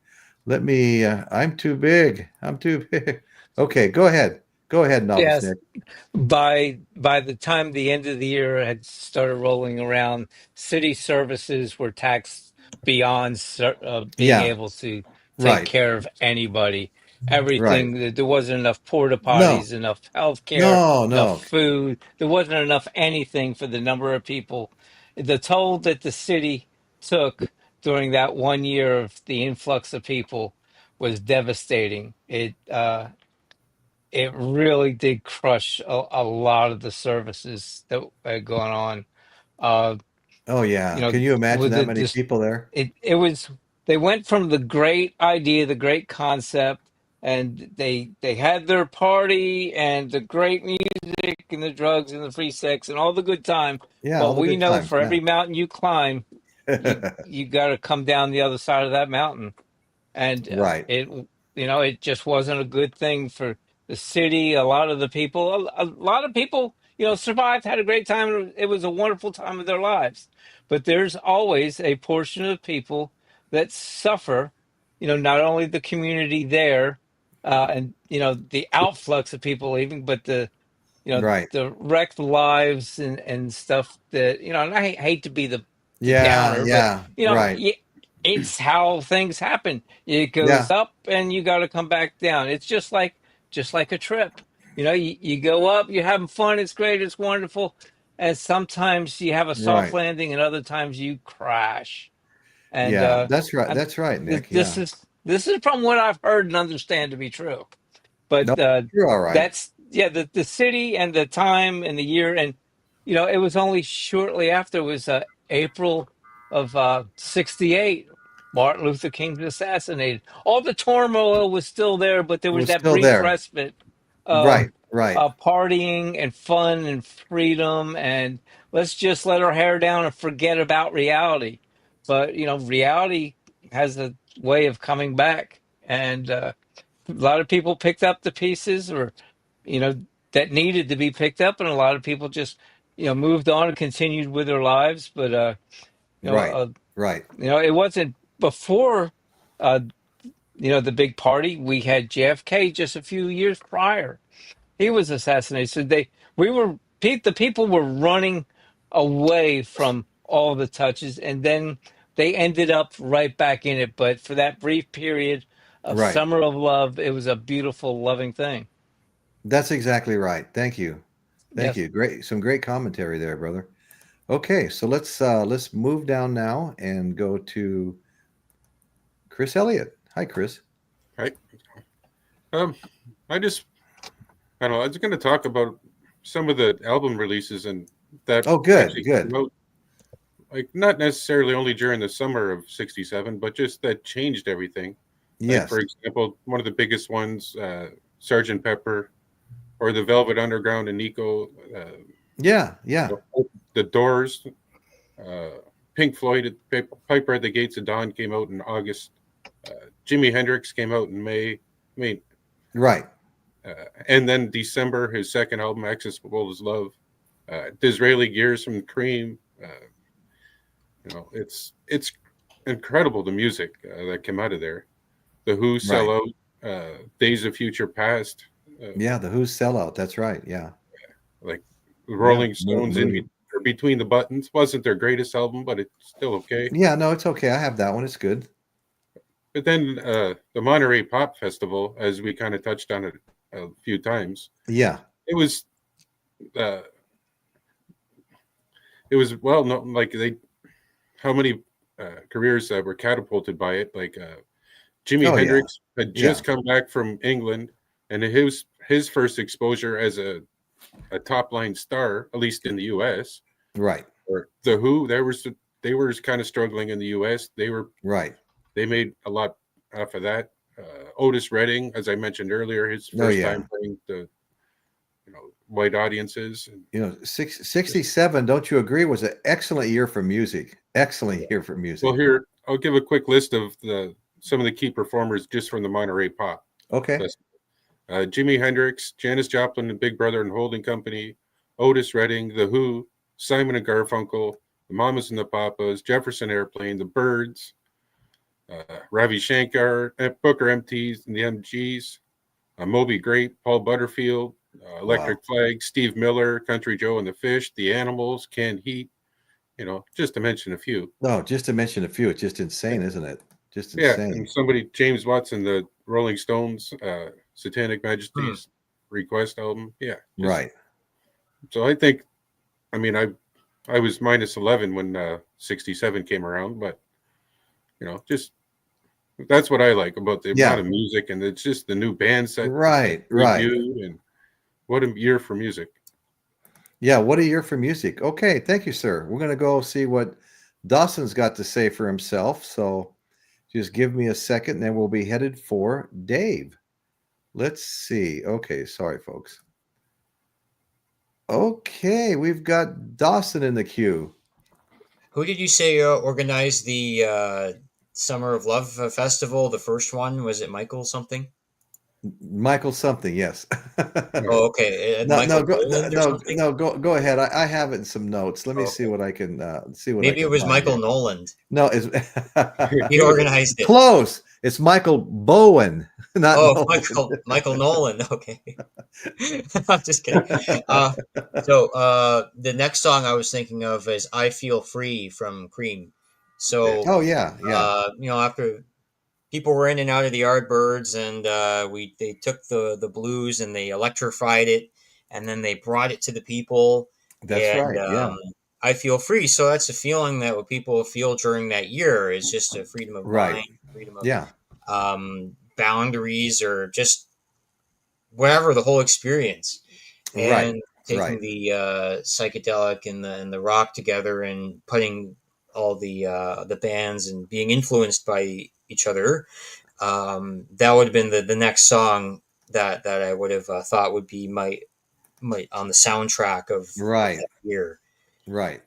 Let me. I'm too big. I'm too big. Okay, go ahead. Go ahead, Novice Yes. Nick. By the time the end of the year had started rolling around, city services were taxed beyond being Yeah. able to take Right. care of anybody. Right. Everything, there wasn't enough porta No. potties, enough health care, No. enough No. food. There wasn't enough anything for the number of people. The toll that the city took during that 1 year of the influx of people was devastating. It really did crush a lot of the services that had gone on. Uh, Oh you yeah. know, Can you imagine with that many people there? it was they went from the great idea, the great concept, and they had their party and the great music and the drugs and the free sex and all the good time. Yeah. All But the we good know times. for Yeah. every mountain you climb, you got to come down the other side of that mountain, and Right. it just wasn't a good thing for the city. A lot of the people, a lot of people, survived, had a great time. It was a wonderful time of their lives. But there's always a portion of people that suffer. Not only the community there, and the outflux of people leaving, but Right. the wrecked lives and stuff that, and I hate to be the Yeah. downer, but Yeah. Right. it's how things happen. It Yeah. goes up and you got to come back down. It's just like a trip. You go up, you're having fun, it's great, it's wonderful, and sometimes you have a soft Right. landing, and other times you crash. And Yeah. That's right. and That's right, this, Nick. this Yeah. is this is from what I've heard and understand to be true. No, But you're all right. that's the city and the time and the year, and it was only shortly after, it was April of '68. Martin Luther King was assassinated. All the turmoil was still there, but there It was was that still brief there. respite Right. of Right. partying and fun and freedom, and let's just let our hair down and forget about reality. But reality has a way of coming back, and a lot of people picked up the pieces, or you know that needed to be picked up, and a lot of people just moved on and continued with their lives. But you know Right. uh, Right. it wasn't before uh the big party. We had JFK just a few years prior. He was assassinated. So the people were running away from all the touches, and then they ended up right back in it. But for that brief period of Right. Summer of Love, it was a beautiful, loving thing. That's exactly right. Thank you. Thank Yes. you. Great. Some great commentary there, brother. Okay, so let's move down now and go to Chris Elliott. Hi, Chris. Right. Um, I just, I don't know. I was going to talk about some of the album releases and that Oh, good, actually good. came out, like not necessarily only during the summer of '67, but just that changed everything. Like Yes. for example, one of the biggest ones, Sergeant Pepper, or the Velvet Underground and Nico, Yeah, yeah. the Doors, uh, Pink Floyd, Piper at the Gates of Dawn came out in August. Jimi Hendrix came out in May. I mean, Right. and then December, his second album, Accessible as Love. Disraeli Gears from Cream. It's incredible, the music that came out of there. The Who, Sell Right. Out, Days of Future Past. Yeah, the Who's Sellout. That's right. Yeah. Like Yeah. Rolling Stones or Between the Buttons wasn't their greatest album, but it's still okay. Yeah, no, it's okay. I have that one. It's good. But then the Monterey Pop Festival, as we kind of touched on it a few times, Yeah. it was uh, well known. Like how many careers were catapulted by it? Like Jimi Oh, yeah. Hendrix had Yeah. just come back from England, and his first exposure as a top line star, at least in the U.S. Right. Or the Who, they were kind of struggling in the U.S. They made a lot off of that. Otis Redding, as I mentioned earlier, his first time playing the white audiences. 67, don't you agree, was an excellent year for music. Excellent year for music. Well, here, I'll give a quick list of some of the key performers just from the Monterey Pop. Okay. Jimi Hendrix, Janis Joplin and Big Brother and Holding Company, Otis Redding, The Who, Simon and Garfunkel, the Mamas and the Papas, Jefferson Airplane, the Byrds, Ravi Shankar, Booker MTs and the MGs, Moby Grape, Paul Butterfield, Electric Flag, Steve Miller, Country Joe and the Fish, The Animals, Canned Heat, just to mention a few. No, just to mention a few. It's just insane, isn't it? Just insane. Yeah, and James Watson, the Rolling Stones, Satanic Majesty's Request album. Yeah. Right. So I think, I was minus 11 when 67 came around, but, just that's what I like about the amount of music, and it's just the new bands that reviewed, and what a year for music. Yeah, what a year for music. Okay, thank you, sir. We're going to go see what Dawson's got to say for himself. So just give me a second, and then we'll be headed for Dave. Let's see. Okay, sorry, folks. Okay, we've got Dawson in the queue. Who did you say organized the Summer of Love Festival? The first one, was it Michael something? Michael something, yes. Oh, okay. Go ahead. I have it in some notes. Let me see what I can see. Maybe it was Michael Noland. No, he organized it. Close. It's Michael Bowen. Michael Nolan. Okay. I'm just kidding. So the next song I was thinking of is "I Feel Free" from Cream. So after people were in and out of the Yardbirds, and they took the blues and they electrified it, and then they brought it to the people. That's right. Yeah. I feel free. So that's a feeling that what people feel during that year is just a freedom of mind, freedom of boundaries, or just whatever, the whole experience. And taking the psychedelic and the rock together and putting all the bands and being influenced by each other, that would have been the next song that I would have thought would be my on the soundtrack of that year. Right.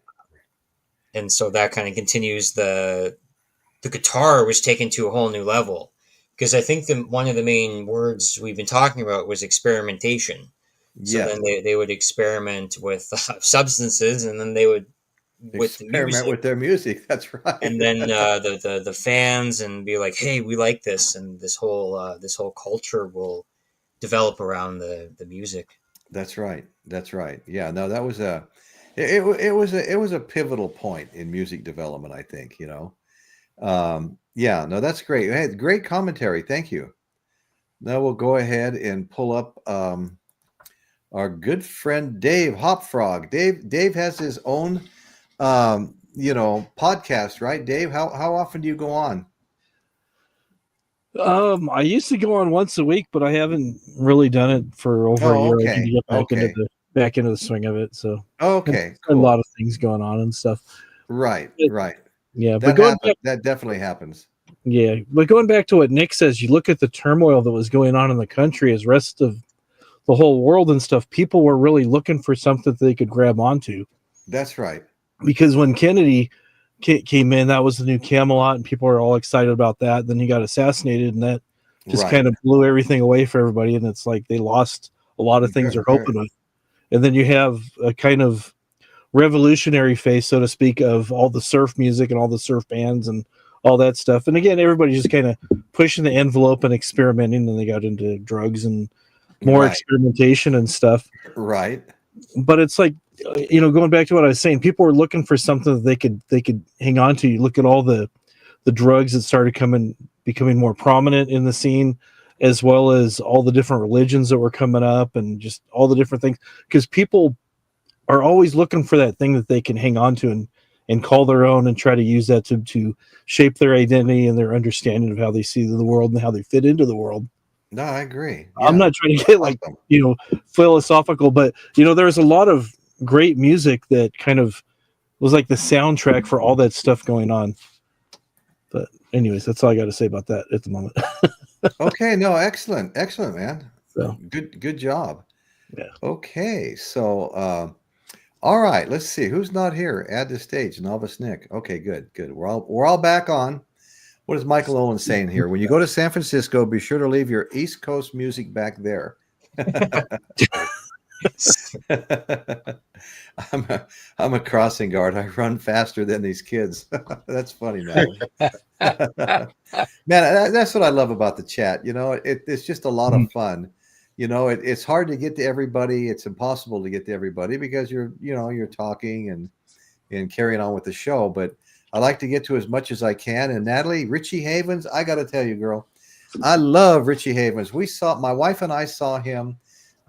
And so that kind of continues. The guitar was taken to a whole new level, because I think one of the main words we've been talking about was experimentation. So then they would experiment with substances, and then they would experiment with their music. That's right. And then the fans and be like, hey, we like this, and this whole culture will develop around the music. That's right. Yeah, no, that was it was a pivotal point in music development, I think. Yeah, no, that's great. Hey, great commentary. Thank you. Now we'll go ahead and pull up our good friend Dave Hopfrog. Dave has his own podcast, right, Dave? How often do you go on? I used to go on once a week, but I haven't really done it for over a year. Okay. I need to get back into the swing of it. So okay, cool. A lot of things going on and stuff. Right. Yeah, that definitely happens. Yeah, but going back to what Nick says, you look at the turmoil that was going on in the country as rest of the whole world and stuff. People were really looking for something that they could grab onto. That's right. Because when Kennedy came in, that was the new Camelot, and people were all excited about that. Then he got assassinated, and that just kind of blew everything away for everybody. And it's like they lost a lot of things they're hoping with. And then you have a kind of revolutionary phase, so to speak, of all the surf music and all the surf bands and all that stuff. And again, everybody's just kind of pushing the envelope and experimenting, and they got into drugs and more experimentation and stuff. Right. But it's like, going back to what I was saying, people were looking for something that they could hang on to. You look at all the drugs that started becoming more prominent in the scene, as well as all the different religions that were coming up, and just all the different things, because people are always looking for that thing that they can hang on to and call their own, and try to use that to shape their identity and their understanding of how they see the world and how they fit into the world. No, I agree. Yeah. I'm not trying to get philosophical, but there's a lot of great music that kind of was like the soundtrack for all that stuff going on. But anyways, that's all I got to say about that at the moment. Okay, no, excellent, man. So Good job. yeah. Okay, so all right, let's see who's not here. Add to stage, Novice Nick. Okay, good. We're all back on. What is Michael Olin saying here? When you go to San Francisco, be sure to leave your East Coast music back there. I'm a crossing guard. I run faster than these kids. That's funny, man. Man, that's what I love about the chat. You know, it's just a lot of fun. You know, it's hard to get to everybody. It's impossible to get to everybody because you're talking and carrying on with the show. But I like to get to as much as I can. And Natalie, Richie Havens, I got to tell you, girl, I love Richie Havens. My wife and I saw him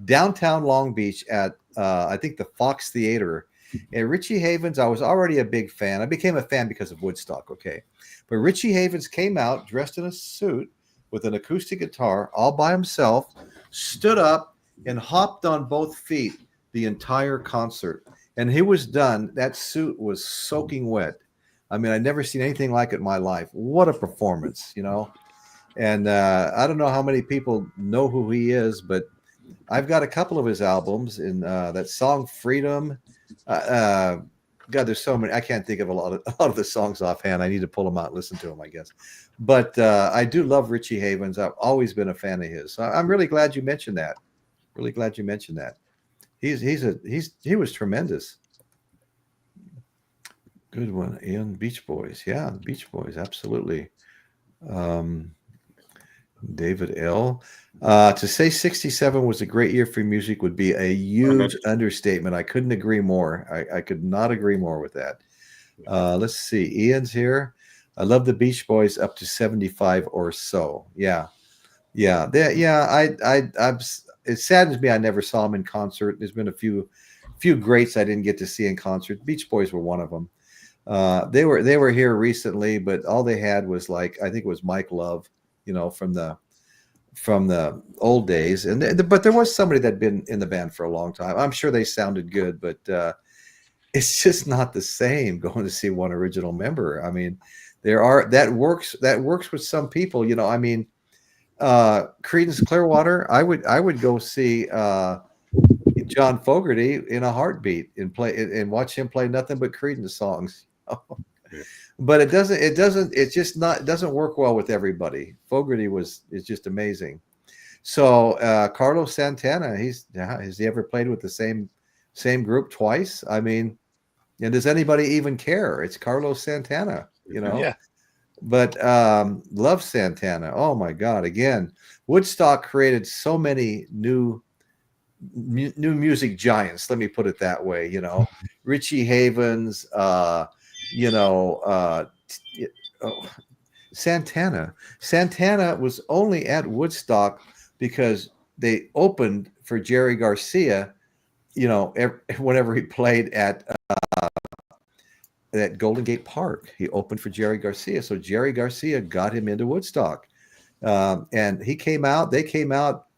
downtown Long Beach at I think the Fox Theater. And Richie Havens, I was already a big fan. I became a fan because of Woodstock, okay? But Richie Havens came out dressed in a suit with an acoustic guitar all by himself, stood up and hopped on both feet the entire concert. And he was done. That suit was soaking wet. I mean, I'd never seen anything like it in my life. What a performance, you know? And I don't know how many people know who he is, but I've got a couple of his albums in that song Freedom. God, there's so many. I can't think of a lot of the songs offhand. I need to pull them out and listen to them, I guess. But I do love Richie Havens. I've always been a fan of his. So I'm really glad you mentioned that. Really glad you mentioned that. He was tremendous. Good one, Ian. Beach Boys. Yeah, Beach Boys. Absolutely. David L. To say 67 was a great year for music would be a huge understatement. I couldn't agree more. I could not agree more with that. Let's see. Ian's here. I love the Beach Boys up to 75 or so. Yeah. It saddens me I never saw them in concert. There's been a few greats I didn't get to see in concert. Beach Boys were one of them. They were here recently, but all they had was I think it was Mike Love, you know, from the old days. But there was somebody that'd been in the band for a long time. I'm sure they sounded good, but it's just not the same going to see one original member. I mean, that works with some people, you know. I mean, Creedence Clearwater, I would go see John Fogerty in a heartbeat and watch him play nothing but Creedence songs. But it doesn't work well with everybody. Fogerty is just amazing. So Carlos Santana, has he ever played with the same group twice? I mean, and does anybody even care? It's Carlos Santana, you know. Yeah. But love Santana. Oh my God! Again, Woodstock created so many new music giants. Let me put it that way. You know, Richie Havens. Santana. Santana was only at Woodstock because they opened for Jerry Garcia. You know, whenever he played at Golden Gate Park, he opened for Jerry Garcia. So Jerry Garcia got him into Woodstock, and they came out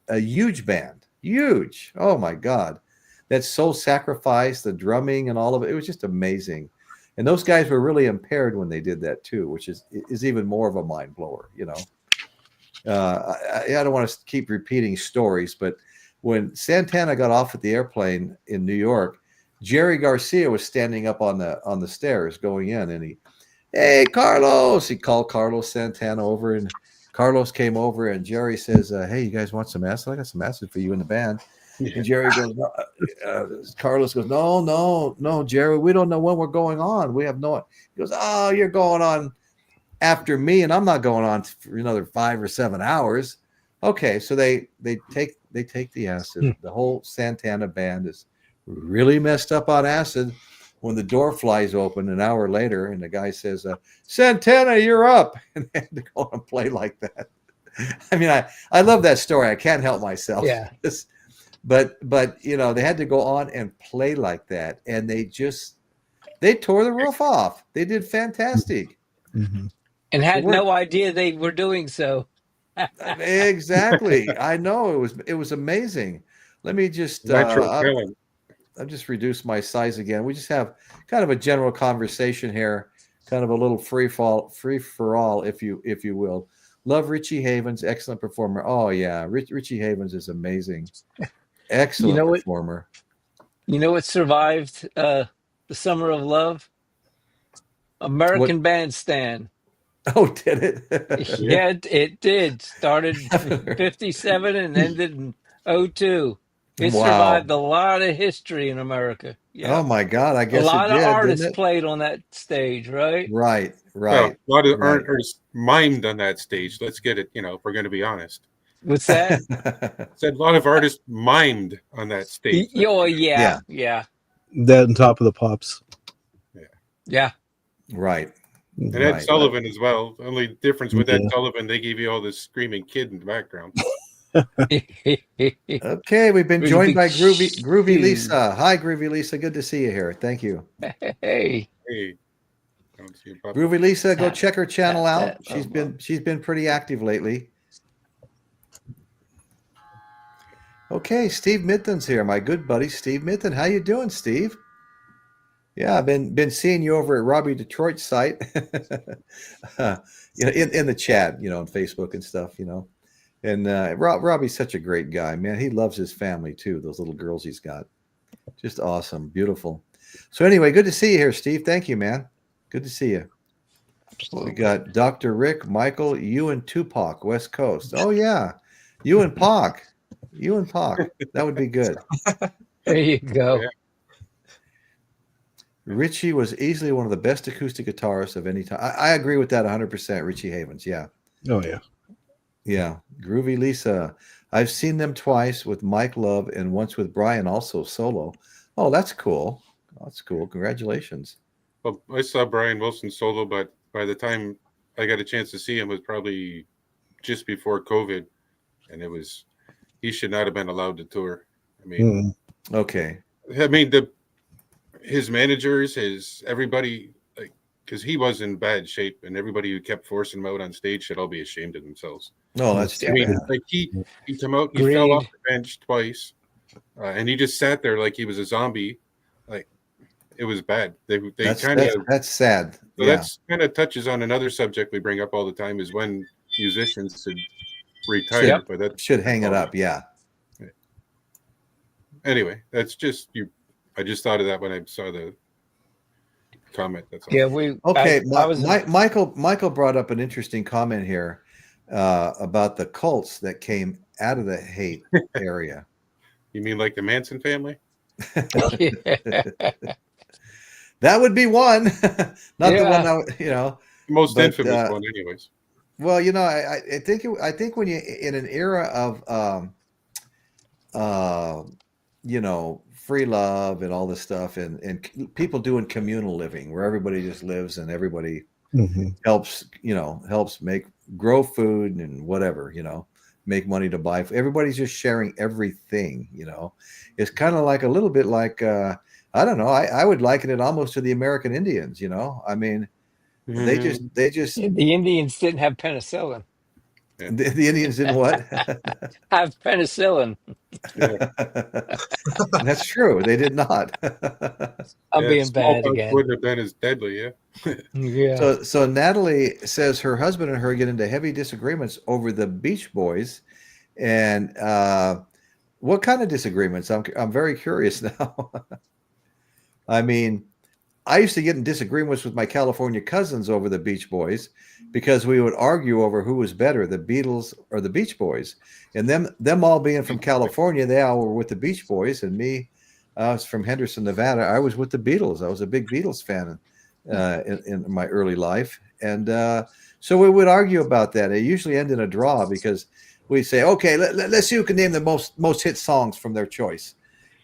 a huge band, huge. Oh my God, that Soul Sacrifice, the drumming, and all of it. It was just amazing. And those guys were really impaired when they did that too, which is even more of a mind blower, you know. I don't want to keep repeating stories, but when Santana got off at the airplane in New York, Jerry Garcia was standing up on the stairs going in, and hey, Carlos, he called Carlos Santana over, and Carlos came over, and Jerry says, hey, you guys want some acid? I got some acid for you in the band. And Jerry goes, Carlos goes, no, Jerry, we don't know when we're going on. We have no. He goes, oh, you're going on after me, and I'm not going on for another 5 or 7 hours. Okay, so they take the acid. The whole Santana band is really messed up on acid. When the door flies open an hour later, and the guy says, Santana, you're up, and they had to go and play like that. I mean, I love that story. I can't help myself. Yeah. But you know, they had to go on and play like that, and they tore the roof off. They did fantastic. Mm-hmm. And had no idea they were doing so. Exactly. I know, it was amazing. Let me just natural talent. reduce my size again. We just have kind of a general conversation here, kind of a little free for all, if you will. Love Richie Havens, excellent performer. Oh yeah, Richie Havens is amazing, excellent performer. You know what survived the Summer of Love? American Bandstand. Oh, did it? Yeah, it did. Started 57 and ended in '02. It Wow. survived a lot of history in America. Yeah. Oh my God, I A guess it lot of did, artists didn't it? played on that stage, right? Right, Well, right, a lot of right. artists mimed on that stage. Let's get it. If we're going to be honest. What's that? Said a lot of artists mimed on that stage. Oh, Yeah. yeah. That on top of the Pops. Yeah. Right. And Right, Ed Sullivan as well. Only difference with Ed Yeah. Sullivan, they gave you all this screaming kid in the background. Okay, we've been Really joined big by Groovy shoes. Lisa. Hi, Groovy Lisa. Good to see you here. Thank you. Hey. Hey, don't see a pop- Groovy Lisa, go check her channel out. that- She's been pretty active lately. Okay, Steve Mithen's here, my good buddy Steve Mithen. How you doing, Steve? Yeah, I've been seeing you over at Robbie Detroit's site, in the chat, on Facebook and stuff, And Robbie's such a great guy, man. He loves his family too. Those little girls he's got, just awesome, beautiful. So anyway, good to see you here, Steve. Thank you, man. Good to see you. Absolutely. We got Dr. Rick, Michael, you and Tupac, West Coast. Oh yeah, you and Pac. You and Pac. That would be good. There you go. Yeah. Richie was easily one of the best acoustic guitarists of any time. I agree with that 100%. Richie Havens. Yeah. Oh yeah. Yeah. Groovy Lisa. I've seen them twice with Mike Love and once with Brian, also solo. Oh, that's cool. That's cool. Congratulations. Well, I saw Brian Wilson solo, but by the time I got a chance to see him, it was probably just before COVID, and he should not have been allowed to tour. I mean, Okay. His managers, everybody, because he was in bad shape, and everybody who kept forcing him out on stage should all be ashamed of themselves. No, that's too bad. He come out, he fell off the bench twice, and he just sat there like he was a zombie. Like, it was bad. That's sad. So that's kind of touches on another subject we bring up all the time, is when musicians should retire. But that should hang it up. Yeah. Anyway, that's just you. I just thought of that when I saw the comment. That's all. Yeah, Michael brought up an interesting comment here about the cults that came out of the hate area. You mean like the Manson family? That would be one. Not the one that, most infamous one, anyways. Well, I think when you in an era of free love and all this stuff, and people doing communal living where everybody just lives and everybody helps grow food and whatever, make money to buy. Everybody's just sharing everything, It's kind of like a little bit like, I don't know. I would liken it almost to the American Indians, I mean, they just the Indians didn't have penicillin. The Indians didn't what? Have penicillin. Yeah. That's true. They did not. I'm being bad again. Wouldn't have been as deadly, yeah. So Natalie says her husband and her get into heavy disagreements over the Beach Boys, and what kind of disagreements? I'm very curious now. I mean, I used to get in disagreements with my California cousins over the Beach Boys because we would argue over who was better, the Beatles or the Beach Boys. And them all being from California, they all were with the Beach Boys, and me, I was from Henderson, Nevada. I was with the Beatles. I was a big Beatles fan in my early life, and so we would argue about that. It usually ended in a draw because we'd say, "Okay, let's see who can name the most hit songs from their choice."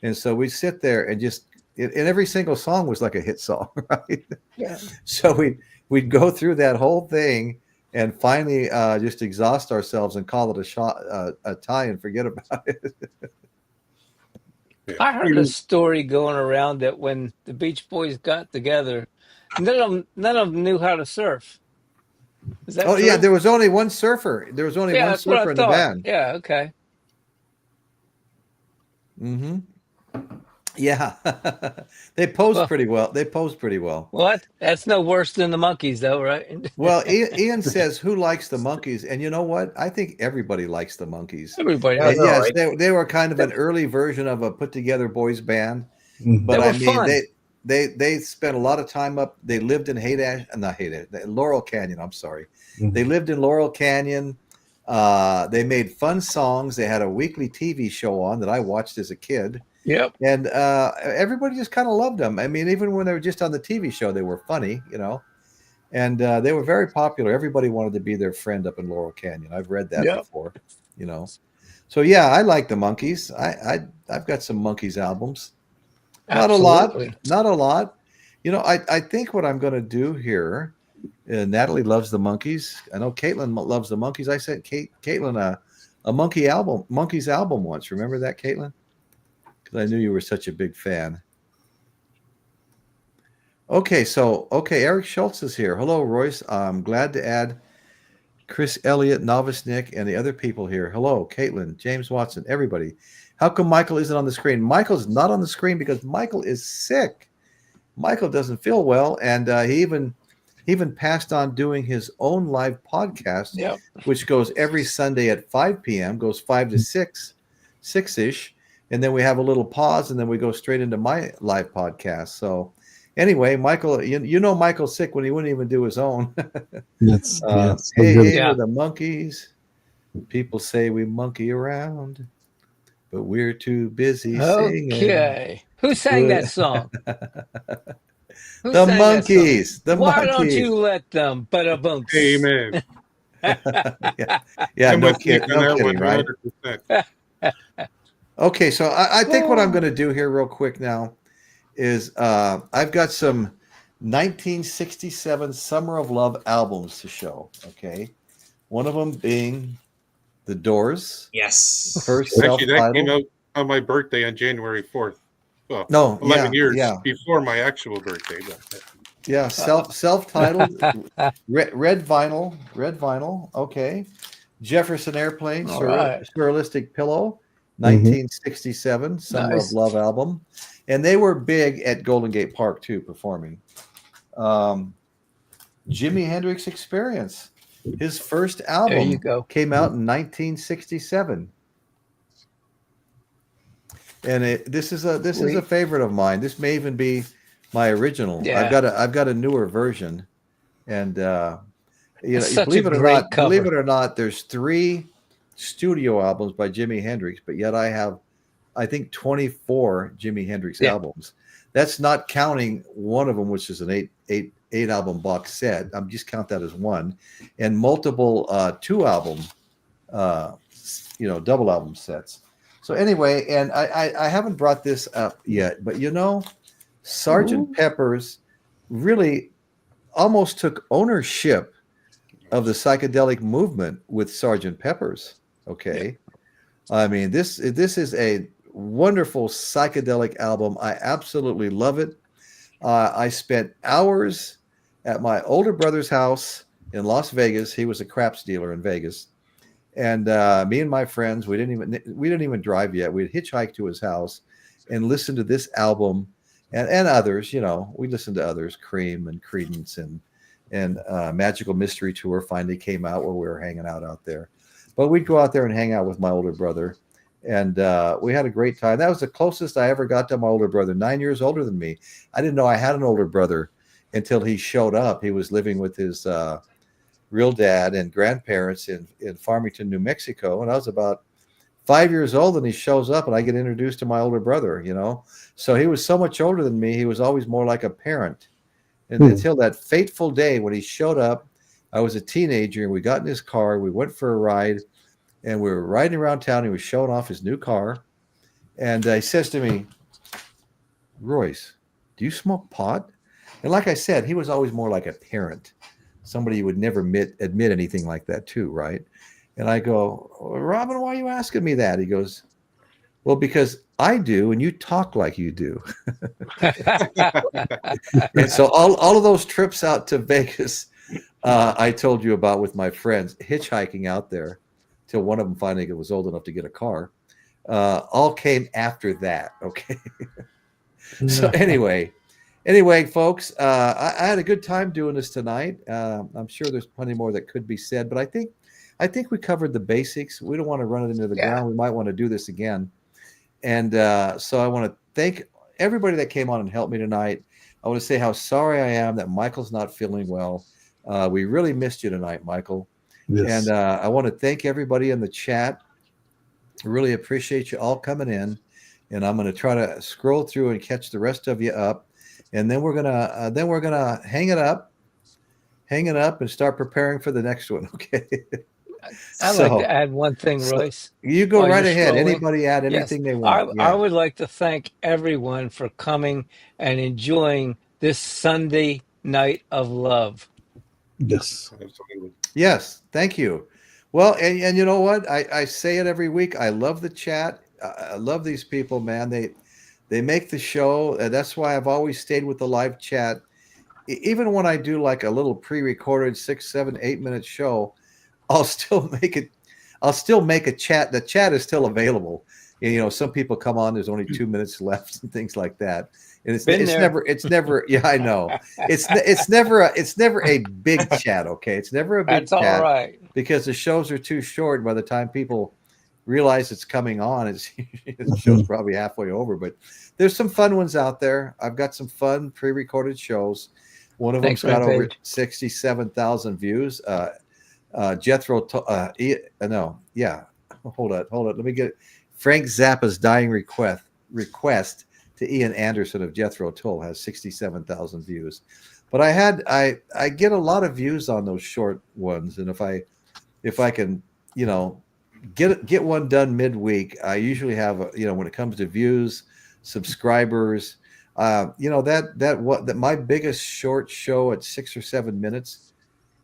And so we'd sit there and just. And every single song was like a hit song, right? Yeah. So we'd go through that whole thing and finally just exhaust ourselves and call it a tie and forget about it. I heard a story going around that when the Beach Boys got together, none of them knew how to surf. Is that true? Yeah, there was only one surfer. There was only one that's what I surfer in the thought. band. Yeah, okay. Mm-hmm. Yeah, they pose Well, pretty well. They pose pretty well. what? That's no worse than the monkeys, though, right? Well, Ian says, "Who likes the monkeys?" And you know what? I think everybody likes the monkeys. Everybody Yeah, does. And they're all yes, right. they were kind of an early version of a put together boys band. Mhm. They But I were mean, fun. they spent a lot of time up. They lived in not Haight Ash, Laurel Canyon. I'm sorry, they lived in Laurel Canyon. They made fun songs. They had a weekly TV show on that I watched as a kid, Yep. and everybody just kind of loved them. I mean, even when they were just on the TV show, they were funny, you know. And they were very popular. Everybody wanted to be their friend up in Laurel Canyon. I've read that Yep. before, you know. So yeah, I like the Monkees. I've got some Monkees albums. Not a lot, Absolutely. not a lot. You know, I think what I'm going to do here. Natalie loves the Monkees. I know Caitlin loves the Monkees. I sent Caitlin a Monkees album once. Remember that, Caitlin? Because I knew you were such a big fan. Okay, Eric Schultz is here. Hello, Royce. I'm glad to add Chris Elliott, Novice Nick, and the other people here. Hello, Caitlin, James Watson, everybody. How come Michael isn't on the screen? Michael's not on the screen because Michael is sick. Michael doesn't feel well, and he even passed on doing his own live podcast, Yep. which goes every Sunday at 5 p.m., goes 5 to 6-ish, and then we have a little pause, and then we go straight into my live podcast. So anyway, Michael, you know Michael's sick when he wouldn't even do his own. Yes. Hey, Yeah. we're the Monkees. People say we monkey around, but we're too busy singing. Okay. Who sang that song? Who The sang that song? Monkees. The Why don't Monkees. you let them? Ba-da-bunks. Amen. Yeah, I'm no with Nick kidding, on no that kidding, right? 100%. Okay, so I think what I'm going to do here real quick now is I've got some 1967 Summer of Love albums to show, okay? One of them being The Doors, Yes. first Actually, that came self-titled. out on my birthday on January 4th. Well, No, 11 years yeah. before my actual birthday. But Yeah, self-titled, red vinyl, okay. Jefferson Airplane, All right. Surrealistic Pillow, 1967 Summer Nice. of Love album. And they were big at Golden Gate Park too, performing. Jimi Hendrix Experience, his first There album you go. came out in 1967. And this is a favorite of mine. This may even be my original. Yeah. I've got a newer version, and It's such believe a it or great not, believe cover. it or not, there's 3 studio albums by Jimi Hendrix, but yet I have, I think, 24 Jimi Hendrix Yeah. albums. That's not counting one of them, which is an eight album box set. I'm just count that as one, and multiple 2 album, double album sets. So anyway, and I haven't brought this up yet, but Sgt. Pepper's really almost took ownership of the psychedelic movement with Sgt. Pepper's. Okay. I mean, this is a wonderful psychedelic album. I absolutely love it. I spent hours at my older brother's house in Las Vegas. He was a craps dealer in Vegas. And me and my friends, we didn't even drive yet. We'd hitchhike to his house and listen to this album and others. We listened to others, Cream and Creedence and Magical Mystery Tour finally came out where we were hanging out there. But we'd go out there and hang out with my older brother, and we had a great time. That was the closest I ever got to my older brother, 9 years older than me. I didn't know I had an older brother until he showed up. He was living with his real dad and grandparents in Farmington, New Mexico. And I was about 5 years old, and he shows up and I get introduced to my older brother, So he was so much older than me. He was always more like a parent. And until that fateful day when he showed up, I was a teenager and we got in his car. We went for a ride and we were riding around town. He was showing off his new car. And he says to me, "Royce, do you smoke pot?" And like I said, he was always more like a parent. Somebody who would never admit anything like that too, right? And I go, "Robin, why are you asking me that?" He goes, "Well, because I do, and you talk like you do." And so all of those trips out to Vegas, I told you about with my friends, hitchhiking out there till one of them finally was old enough to get a car, all came after that, okay? So anyway, folks, I had a good time doing this tonight. I'm sure there's plenty more that could be said, but I think we covered the basics. We don't want to run it into the ground. We might want to do this again. And so I want to thank everybody that came on and helped me tonight. I want to say how sorry I am that Michael's not feeling well. We really missed you tonight, Michael. Yes. And I want to thank everybody in the chat. I really appreciate you all coming in. And I'm going to try to scroll through and catch the rest of you up. And then we're gonna hang it up and start preparing for the next one. Okay. I'd like to add one thing, Royce. You go right ahead. Scrolling. Anybody add anything they want? I would like to thank everyone for coming and enjoying this Sunday night of love. Yes. Absolutely. Yes. Thank you. Well, and you know what? I say it every week. I love the chat. I love these people, man. They make the show. That's why I've always stayed with the live chat. Even when I do like a little pre-recorded 6, 7, 8 minute show, I'll still make a chat. The chat is still available. You know, some people come on, there's only 2 minutes left and things like that. And it's never, yeah, I know. It's never a big chat. Okay. It's never a big That's chat. all right. Because the shows are too short. By the time people realize it's coming on, the show's probably halfway over. But there's some fun ones out there. I've got some fun pre-recorded shows. One of them's got over 67,000 views. Jethro, hold on. Let me get Frank Zappa's dying request to Ian Anderson of Jethro Tull has 67,000 views. But I get a lot of views on those short ones, and if I can, get one done midweek, I usually have when it comes to views, subscribers, that my biggest short show at 6 or 7 minutes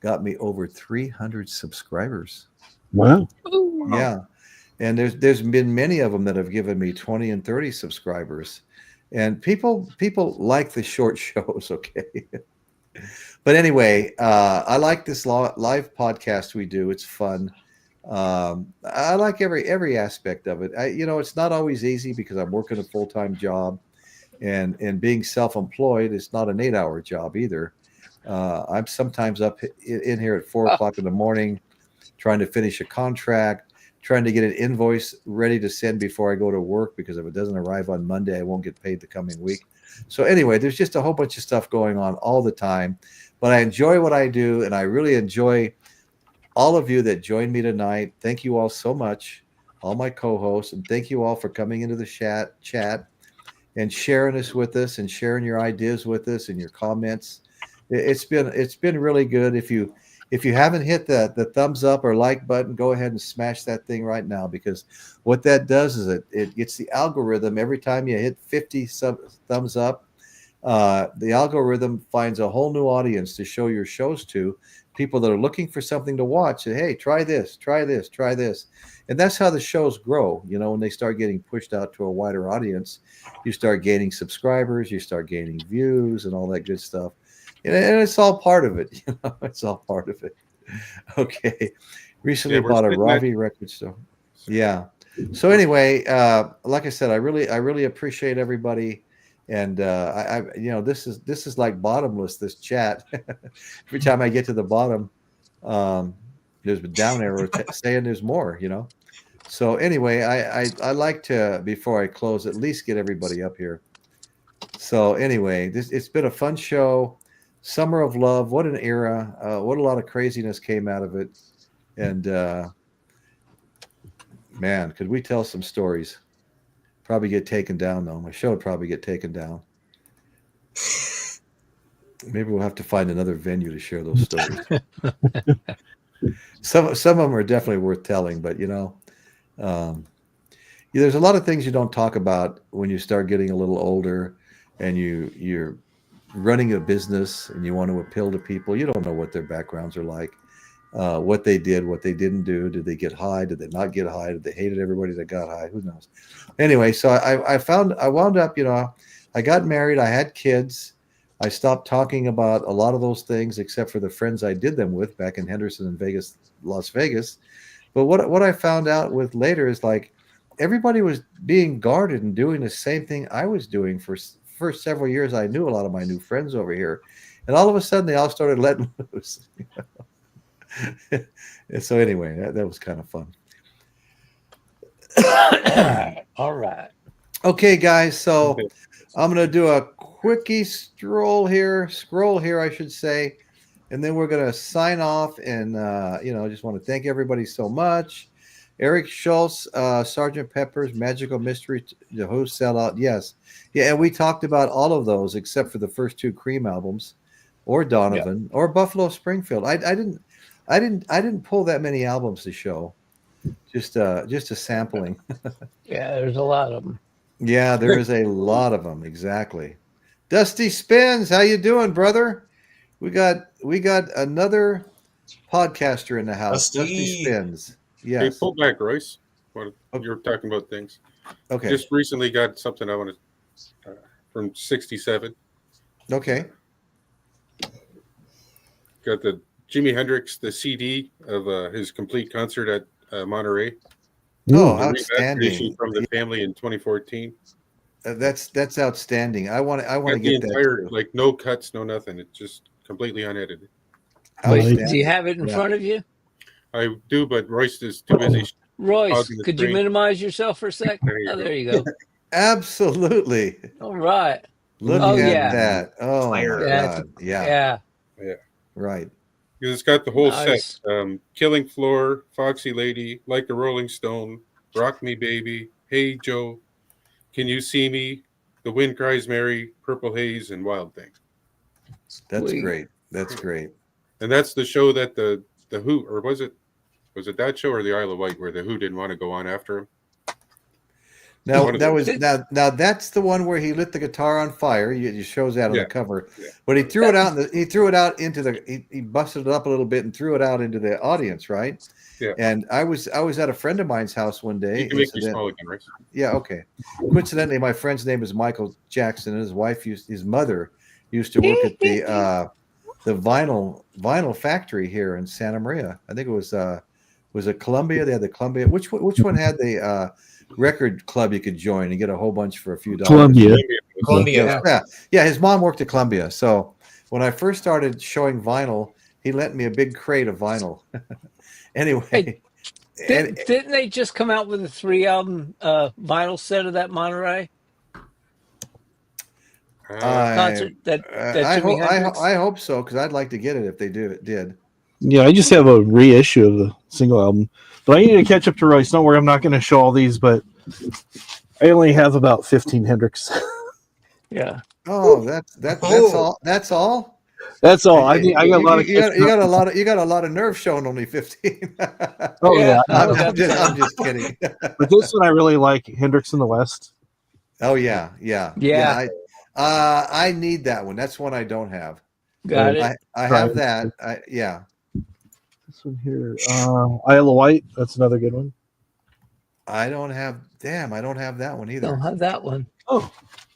got me over 300 subscribers. Wow. Yeah. And there's been many of them that have given me 20 and 30 subscribers. And people like the short shows, okay? But anyway, I like this live podcast we do. It's fun. I like every aspect of it. It's not always easy because I'm working a full-time job, and being self-employed is not an 8-hour job either. I'm sometimes up in here at 4 o'clock in the morning, trying to finish a contract, trying to get an invoice ready to send before I go to work, because if it doesn't arrive on Monday, I won't get paid the coming week. So anyway, there's just a whole bunch of stuff going on all the time, but I enjoy what I do, and I really enjoy all of you that joined me tonight. Thank you all so much, all my co-hosts, and thank you all for coming into the chat and sharing this with us and sharing your ideas with us and your comments. It's been really good. If you haven't hit the thumbs up or like button, go ahead and smash that thing right now, because what that does is it gets the algorithm. Every time you hit 50 thumbs up, the algorithm finds a whole new audience to show your shows to, people that are looking for something to watch. Say, hey, try this. And that's how the shows grow. When they start getting pushed out to a wider audience, you start gaining subscribers, you start gaining views and all that good stuff. And it's all part of it. It's all part of it. Okay. Recently bought a Ravi record store. Yeah. So anyway, like I said, I really appreciate everybody. And this is like bottomless, this chat. Every time I get to the bottom, there's a down arrow saying there's more, So anyway, I like to, before I close, at least get everybody up here. So anyway, it's been a fun show. Summer of Love, what an era. What a lot of craziness came out of it. And man, could we tell some stories? Probably get taken down, though. My show would probably get taken down. Maybe we'll have to find another venue to share those stories. Some of them are definitely worth telling, but there's a lot of things you don't talk about when you start getting a little older, and you're running a business and you want to appeal to people. You don't know what their backgrounds are like, what they did, what they didn't do. Did they get high? Did they not get high? Did they hated everybody that got high? Who knows? Anyway, so I wound up, I got married. I had kids. I stopped talking about a lot of those things, except for the friends I did them with back in Henderson and Vegas, Las Vegas. But what I found out with later is, like, everybody was being guarded and doing the same thing I was doing for first several years I knew a lot of my new friends over here, and all of a sudden they all started letting loose. And so anyway, that was kind of fun. All right. Okay, guys. So I'm going to do a quickie scroll here, I should say, and then we're going to sign off. And just want to thank everybody so much. Eric Schultz, Sgt. Pepper's Magical Mystery, the Who Sellout. Yes, yeah, and we talked about all of those except for the first 2 Cream albums, or Donovan, or Buffalo Springfield. I didn't pull that many albums to show. Just a sampling. Yeah, there's a lot of them. Yeah, there is a lot of them. Exactly. Dusty Spins, how you doing, brother? We got another podcaster in the house. Dusty Spins. Yes. Hey, pull back, Royce. You're talking about things. Okay. Just recently got something I want to from '67. Okay. Got the Jimi Hendrix, the CD of his complete concert at Monterey. Oh, outstanding! From the family in 2014. That's outstanding. I want to get the entire, that too. like no cuts, no nothing. It's just completely unedited. Wait, do you have it in front of you? I do, but Royce is too busy. Royce, could you minimize yourself for a sec? There you go. Absolutely. All right. Look at that. Oh my God. Yeah. Right. Because it's got the whole set. Killing Floor, Foxy Lady, Like a Rolling Stone, Rock Me Baby, Hey Joe, Can You See Me, The Wind Cries Mary, Purple Haze, and Wild Thing. That's great. That's great. And that's the show that the Who, or was it that show or the Isle of Wight where the Who didn't want to go on after him? Now that's the one where he lit the guitar on fire. It shows that on the cover, but he threw it out. He busted it up a little bit and threw it out into the audience, right? Yeah. And I was at a friend of mine's house one day. You can make you small again, right? Yeah. Okay. Coincidentally, my friend's name is Michael Jackson, and his mother used to work at the vinyl factory here in Santa Maria. I think it was it Columbia? They had the Columbia. Which one had the record club you could join and get a whole bunch for a few dollars? Columbia. Yeah. His mom worked at Columbia, so when I first started showing vinyl, he lent me a big crate of vinyl. Anyway, didn't they just come out with a 3-album vinyl set of that Monterey concert? I hope so, because I'd like to get it if they did. Yeah, I just have a reissue of the single album. But I need to catch up to Royce. Don't worry, I'm not going to show all these, but I only have about 15 Hendrix. Yeah. Oh, that's all. That's all. That's all. I got a lot of. You got a lot of nerve showing only 15. Oh yeah. I'm just kidding. But this one I really like, Hendrix in the West. Oh yeah. I need that one. That's one I don't have. Got it. I have that. This one here, Isle of Wight. That's another good one. I don't have that one either. Don't have that one. Oh,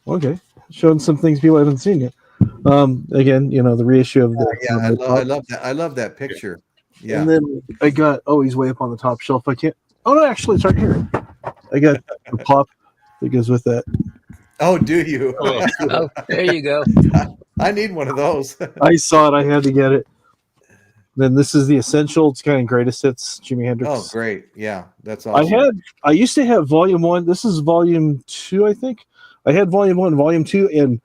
okay. Showing some things people haven't seen yet. Again, the reissue of the. I love that picture. Yeah. And then I got. Oh, he's way up on the top shelf. I can't. Oh no, actually, it's right here. I got the pop that goes with that. Oh, do you? Oh, there you go. I need one of those. I saw it. I had to get it. Then this is the Essential. It's kind of greatest hits, Jimi Hendrix. Oh, great. Yeah, that's awesome. I used to have Volume 1. This is Volume 2, I think. I had Volume 1, Volume 2, and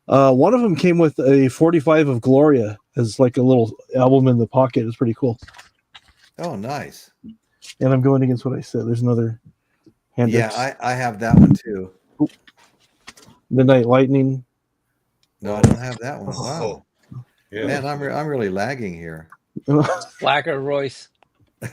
one of them came with a 45 of Gloria as like a little album in the pocket. It's pretty cool. Oh, nice. And I'm going against what I said. There's another Hendrix. Yeah, I have that one too. Midnight Lightning. No, I don't have that one. Wow. Yeah. Man, I'm really lagging here. Slacker Royce.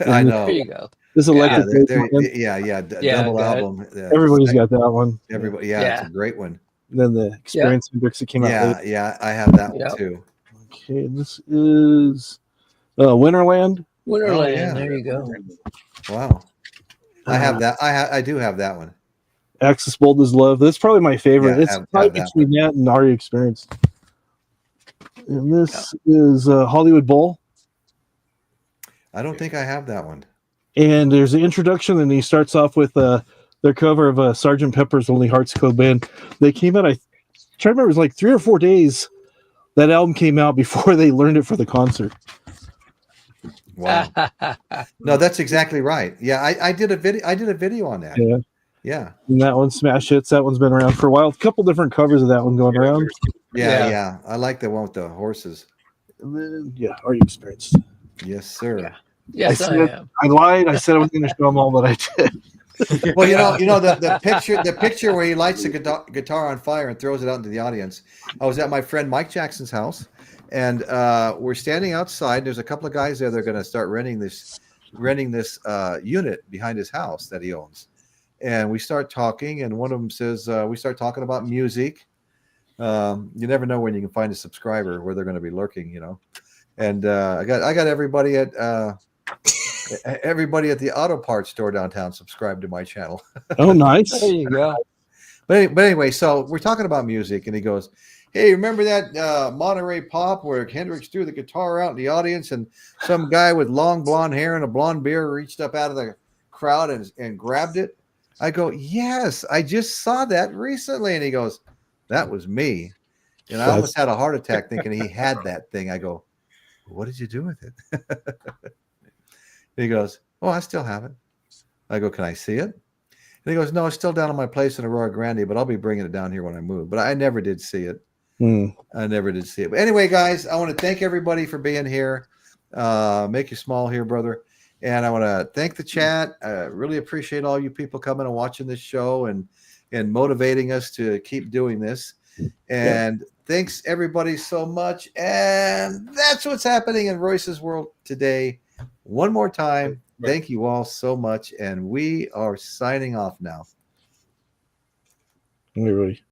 I know. There you go. This electric. Double album. Everybody's got that one. Everybody, it's a great one. Then the Experience Hendrix that came out later. Yeah, I have that one too. Okay, this is Winterland. Winterland. There you go. Wow. I have that. I do have that one. Axis Bold as Love. That's probably my favorite. It's probably between that and Are You Experienced. And this is Hollywood Bowl. I don't think I have that one. And there's an introduction, and he starts off with their cover of Sgt. Pepper's Lonely Hearts Club Band. They came out to remember, it was like 3 or 4 days that album came out before they learned it for the concert. Wow. No, that's exactly right. Yeah, I did a video on that. Yeah. Yeah. And that one, Smash Hits, that one's been around for a while. A couple different covers of that one going around. Yeah. I like the one with the horses. And then, yeah, are you experienced? Yes, sir. Yeah. Yes, I am. I lied. I said I was going to show them all, but I did. Well, the picture where he lights the guitar on fire and throws it out into the audience. I was at my friend Mike Jackson's house, and we're standing outside. There's a couple of guys there. They're going to start renting this unit behind his house that he owns. And we start talking, and one of them says, we start talking about music. You never know when you can find a subscriber where they're going to be lurking, And I got everybody at the auto parts store downtown subscribed to my channel. Oh, nice. There you go. But anyway, so we're talking about music, and he goes, "Hey, remember that Monterey Pop where Hendrix threw the guitar out in the audience, and some guy with long blonde hair and a blonde beard reached up out of the crowd and grabbed it?" I go, "Yes, I just saw that recently." And he goes, "That was me." And I almost had a heart attack thinking he had that thing. I go, "What did you do with it?" He goes, "Oh, I still have it." I go, "Can I see it?" And he goes, "No, it's still down at my place in Aurora Grande, but I'll be bringing it down here when I move." But I never did see it. I never did see it. But anyway, guys, I want to thank everybody for being here. Make you smile here, brother. And I want to thank the chat. I really appreciate all you people coming and watching this show and motivating us to keep doing this. And thanks everybody so much. And that's what's happening in Royce's world today. One more time, thank you all so much. And we are signing off now. Everybody.